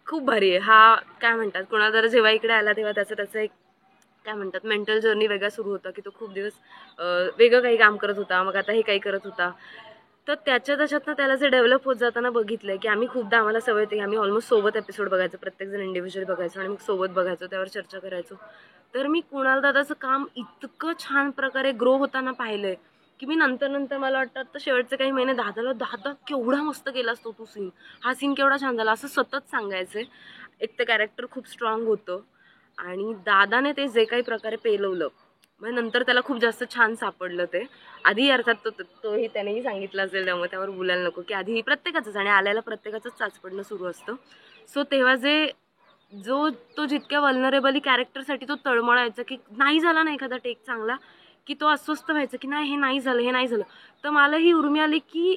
खूप भारी आहे. हा काय म्हणतात, कुणाल दादा जेव्हा इकडे आला तेव्हा त्याचं एक काय म्हणतात मेंटल जर्नी वेगळा सुरू होता, की तो खूप दिवस वेगळं काही काम करत होता, मग आता हे काही करत होता. तर त्याच्यातनं त्याला जे डेव्हलप होत जाताना बघितलंय, की आम्हाला सवय होती की आम्ही ऑलमोस्ट सोबत एपिसोड बघायचो, प्रत्येकजण इंडिव्हिज्युअली बघायचो आणि मग सोबत बघायचो, त्यावर चर्चा करायचो. तर मी कुणाल दादाचं काम इतकं छान प्रकारे ग्रो होताना पाहिलंय, की मी नंतर मला वाटतं तर शेवटचे काही महिने दादा केवढा मस्त केला असतो तू सीन, हा सीन केवढा छान झाला, असं सतत सांगायचे. एक तर कॅरेक्टर खूप स्ट्रॉंग होतं, आणि दादाने ते जे काही प्रकारे पेलवलं, म्हणजे नंतर त्याला खूप जास्त छान सापडलं ते. आधी अर्थात तोही त्यानेही सांगितलं असेल, त्यामुळे त्यावर बोलायला नको, की आधी प्रत्येकाचंच आणि आल्याला प्रत्येकाचंच चाचपडणं सुरू असतं. सो तेव्हा तो जितक्या वल्नरेबली कॅरेक्टरसाठी तो तळमळायचा, की नाही झाला ना एखादा टेक चांगला, की तो अस्वस्थ व्हायचा, की नाही हे नाही झालं. तर मला ही उर्मी आली, की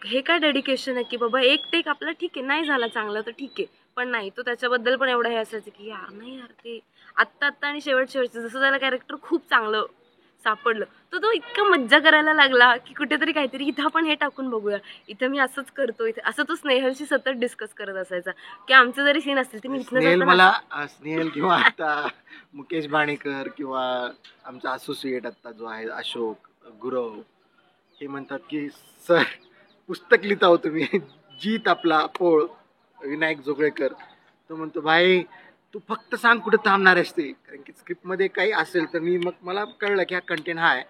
हे काय डेडिकेशन आहे, की बाबा एक टेक आपला ठीक आहे, नाही झाला चांगला तर ठीक आहे, पण नाही, तो त्याच्याबद्दल पण एवढं हे असायचं की यार नाही यार ते आत्ता आणि शेवटचं जसं त्याला कॅरेक्टर खूप चांगलं सापडलं तर तो इतका मज्जा करायला लागला की कुठेतरी काहीतरी इथं आपण हे टाकून बघूया, इथं मी असंच करतो, इथे असं तो स्नेहलशी सतत डिस्कस करत असायचा की आमचे जरी सीन असतील ते मी इथनं स्नेहल जाताना मला स्नेहल किंवा आता मुकेश बाणेकर किंवा आमचा असोसिएट आता जो आहे अशोक गुरव हे म्हणतात की सर पुस्तक लिहिता हो तुम्ही जीत आपला पोळ विनायक जोगळेकर. तो म्हणतो भाई तू फक्त सांग कुठं थांबणार आहेस ते, कारण की स्क्रिप्टमध्ये काही असेल तर मी मग मला कळलं की हा कंटेंट हा आहे,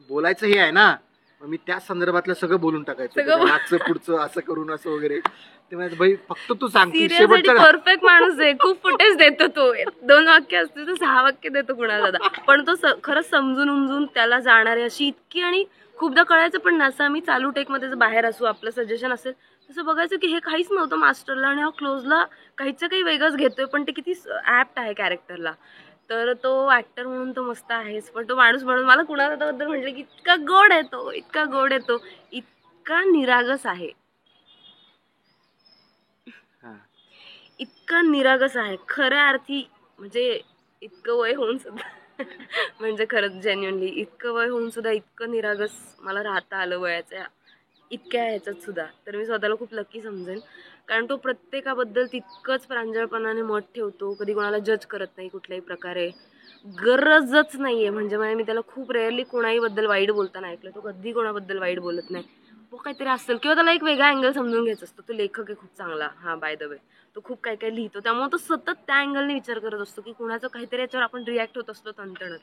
बोलायचं हे आहे ना, मग मी त्या संदर्भातलं सगळं बोलून टाकायचं सगळं मागचं पुढचं असं करून असं वगैरे. ते म्हणजे भाई फक्त तू सांग की सिरियससाठी शेवटचं परफेक्ट माणूस आहे. खूप फुटेज देतो तो, 2 वाक्य असते तर 6 वाक्य देतो कुणाला दादा, पण तो खरंच समजून उमजून त्याला जाणारे अशी इतकी. आणि खूपदा कळायचं पण ना, असं आम्ही चालू टेकमध्ये जर बाहेर असू आपलं सजेशन असेल तसं बघायचं की हे काहीच नव्हतं मास्टरला आणि हा क्लोजला काहीचं काही वेगळंच घेतोय, पण ते किती ऍप्ट आहे कॅरेक्टरला. तर तो ऍक्टर म्हणून तो मस्त आहेच, पण तो माणूस म्हणून मला कुणाला त्याबद्दल म्हटलं की इतका गोड आहे तो, इतका गोड आहे तो, इतका निरागस आहे, इतका निरागस आहे खऱ्या अर्थी. म्हणजे इतकं वय होऊन सुद्धा म्हणजे खरंच जेन्युअनली इतकं वय होऊन सुद्धा इतकं निरागस मला राहता आलं वयाच्या इतक्या ह्याच्यात सुद्धा, तर मी स्वतःला खूप लकी समजेन. कारण तो प्रत्येकाबद्दल तितकंच प्रांजळपणाने मत ठेवतो, कधी कोणाला जज करत नाही कुठल्याही प्रकारे, गरजच नाहीये. म्हणजे मी त्याला खूप रेअरली कोणाही बद्दल वाईट बोलताना ऐकलं, तो कधी कोणाबद्दल वाईट बोलत नाही. तो काहीतरी असेल किंवा त्याला एक वेगळा अँगल समजून घ्यायचा असतो. तो लेखक आहे खूप चांगला, हा बाय द वे तो खूप काय काय लिहितो, त्यामुळे तो सतत त्या अँगलने विचार करत असतो की कुणाचं काहीतरी याच्यावर आपण रिॲक्ट होत असतो तणतणत,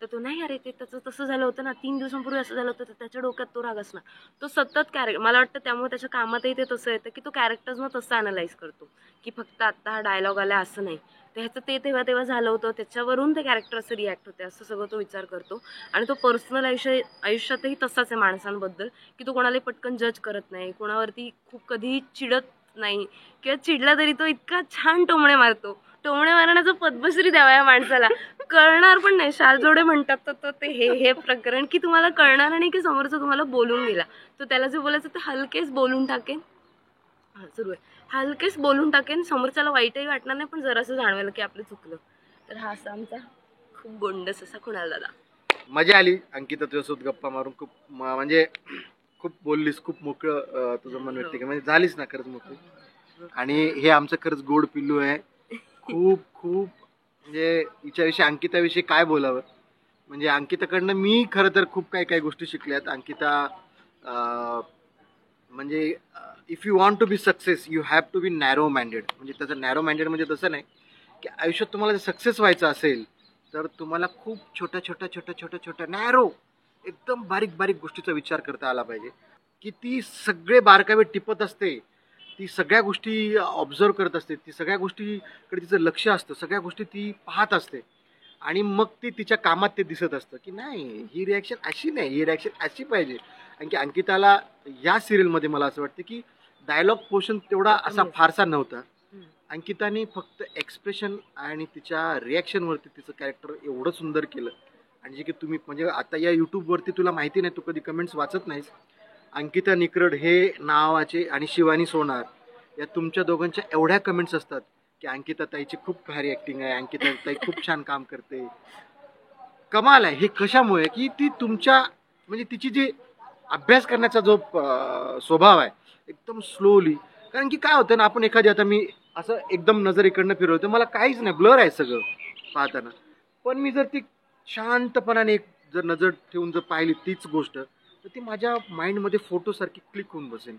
तर तो नाही अरे ते त्याचं तसं झालं होतं ना, 3 दिवसांपूर्वी असं झालं होतं, तर त्याच्या डोक्यात तो राग असणार. तो सतत मला वाटतं त्यामुळे त्याच्या कामातही ते तसं येतं की तो कॅरेक्टर्सना तसं अनालाइज करतो की फक्त आत्ता हा डायलॉग आला असं नाही, तर ह्याचं ते तेव्हा झालं होतं, त्याच्यावरून ते कॅरेक्टर असं रिॲक्ट होते, असं सगळं तो विचार करतो. आणि तो पर्सनल आयुष्यातही तसाच आहे माणसांबद्दल की तो कोणाला पटकन जज करत नाही, कोणावरती खूप कधी चिडत नाही, किंवा चिडला तरी तो इतका छान टोमणे मारतो. टोमणे मारण्याचं पद्मश्री द्यावा या माणसाला. कळणार पण नाही, शालजोडे म्हणतात तर ते हे प्रकरण की तुम्हाला कळणार नाही की समोरचा तुम्हाला बोलून गेला, तो त्याला जे बोलायचं ते हलकेच बोलून टाकेन. हा सुरू आहे, हलकेच बोलून टाकेन, समोरच्याला वाईटही वाटणार नाही, पण जरासं जाणवेल की आपलं चुकलं. तर हा असा आमचा खूप गोंडस असा कुणाल दादा. मजा आली अंकिता तुझ्यासोबत गप्पा मारून. खूप म्हणजे खूप बोललीस, खूप मोकळं तुझं मन व्यक्त केलं, म्हणजे झालीस ना खरंच मोकळी. आणि हे आमचं खरंच गोड पिल्लू आहे. खूप खूप म्हणजे हिच्याविषयी अंकिताविषयी काय बोलावं. म्हणजे अंकिताकडनं मी खरं तर खूप काही गोष्टी शिकल्यात. अंकिता म्हणजे if you want to be success you have to be narrow minded. म्हणजे त्याचं नॅरो माइंडेड म्हणजे तसं नाही की आयुष्यात तुम्हाला जर सक्सेस व्हायचं असेल तर तुम्हाला खूप छोट्या नॅरो एकदम बारीक गोष्टीचा विचार करता आला पाहिजे, की ती सगळे बारकावे टिपत असते, ती सगळ्या गोष्टी ऑब्झर्व करत असते, ती सगळ्या गोष्टीकडे तिचं लक्ष असतं, सगळ्या गोष्टी ती पाहत असते, आणि मग ती तिच्या कामात ते दिसत असतं की नाही ही रिॲक्शन अशी नाही, ही रिॲक्शन अशी पाहिजे. आणि की अंकिताला या सिरियलमध्ये मला असं वाटतं की डायलॉग पोर्शन तेवढा असा फारसा नव्हता. अंकिताने फक्त एक्सप्रेशन आणि तिच्या रिॲक्शनवरती तिचं कॅरेक्टर एवढं सुंदर केलं. आणि जे की तुम्ही म्हणजे आता या यूट्यूबवरती तुला माहिती नाही, तू कधी कमेंट्स वाचत नाहीस, अंकिता निकरड हे नावाचे आणि शिवानी सोनार या तुमच्या दोघांच्या एवढ्या कमेंट्स असतात की अंकिता ताईची खूप भारी ॲक्टिंग आहे, अंकिता ताई खूप छान काम करते. कमाल आहे. हे कशामुळे की ती तुमच्या म्हणजे तिची जी अभ्यास करण्याचा जो स्वभाव आहे एकदम स्लोली. कारण की काय होतं ना, आपण एखादी आता मी असं एकदम नजर इकडनं फिरवतो, मला काहीच नाही, ब्लर आहे सगळं पाहताना, पण मी जर ती शांतपणाने एक जर नजर ठेवून जर पाहिली तीच गोष्ट तर ती माझ्या माइंडमध्ये फोटोसारखी क्लिक होऊन बसेल.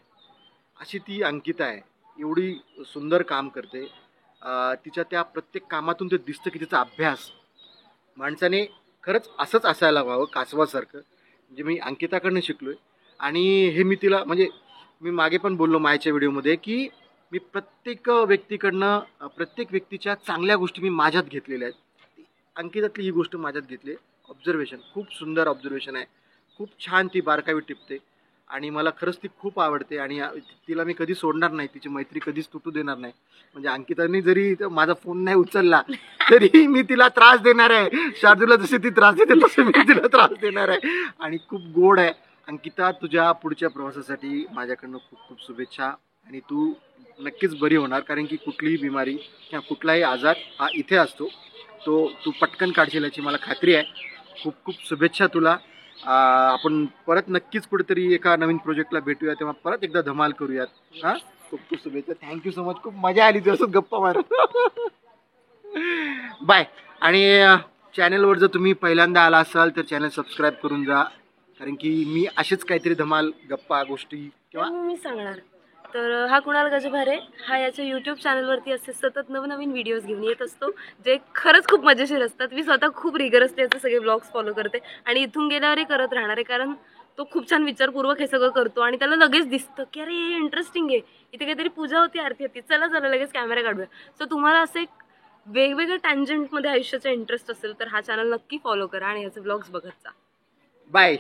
अशी ती अंकिता आहे, एवढी सुंदर काम करते. तिच्या त्या प्रत्येक कामातून ते दिसतं की तिचा अभ्यास. माणसाने खरंच असंच असायला हवं कासवासारखं. म्हणजे मी अंकिताकडनं शिकलोय. आणि हे मी तिला म्हणजे मी मागे पण बोललो मायच्या व्हिडिओमध्ये की मी प्रत्येक व्यक्तीच्या चांगल्या गोष्टी मी माझ्यात घेतलेल्या आहेत. अंकितातली ही गोष्ट माझ्यात घेतली आहे. ऑब्झर्वेशन खूप सुंदर ऑब्झर्वेशन आहे, खूप छान ती बारकावी टिपते आणि मला खरंच ती खूप आवडते. आणि तिला मी कधी सोडणार नाही, तिची मैत्री कधीच तुटू देणार नाही. म्हणजे अंकिताने जरी माझा फोन नाही उचलला तरी मी तिला त्रास देणार आहे. शार्दूला जशी ती त्रास देते तसं मी तिला त्रास देणार आहे. आणि खूप गोड आहे अंकिता. तुझ्या पुढच्या प्रवासासाठी माझ्याकडनं खूप खूप शुभेच्छा. आणि तू नक्कीच बरी होणार, कारण की कुठलीही बिमारी किंवा कुठलाही आजार हा इथे असतो, तो तू पटकन काढशील याची मला खात्री आहे. खूप खूप शुभेच्छा तुला. आपण परत नक्कीच कुठेतरी एका नवीन प्रोजेक्टला भेटूया, तेव्हा परत एकदा धमाल करूयात. हां, खूप खूप शुभेच्छा. Thank you so much. खूप मजा आली तुझ्यासोबत गप्पा मारत. बाय. आणि चॅनलवर जर तुम्ही पहिल्यांदा आला असाल तर चॅनल सबस्क्राईब करून जा, कारण की मी असेच काहीतरी धमाल गप्पा गोष्टी किंवा मी सांगणार तर हा कुणाल गजभारे, हा याच्या यूट्यूब चॅनलवरती असे सतत नवनवीन व्हिडिओज घेऊन येत असतो, जे खरंच खूप मजेशीर असतात. मी स्वतः खूप रिगरसली याचे सगळे ब्लॉग्स फॉलो करते आणि इथून गेल्यावरही करत राहणार आहे, कारण तो खूप छान विचारपूर्वक हे सगळं करतो आणि त्याला लगेच दिसतं की अरे हे इंटरेस्टिंग आहे, इथे काहीतरी पूजा होती, आरती होती, चला चला लगेच कॅमेरा काढूया. सो तुम्हाला असे वेगवेगळ्या टँजंटमध्ये आयुष्याचा इंटरेस्ट असेल तर हा चॅनल नक्की फॉलो करा आणि याचे ब्लॉग्स बघत जा. बाय.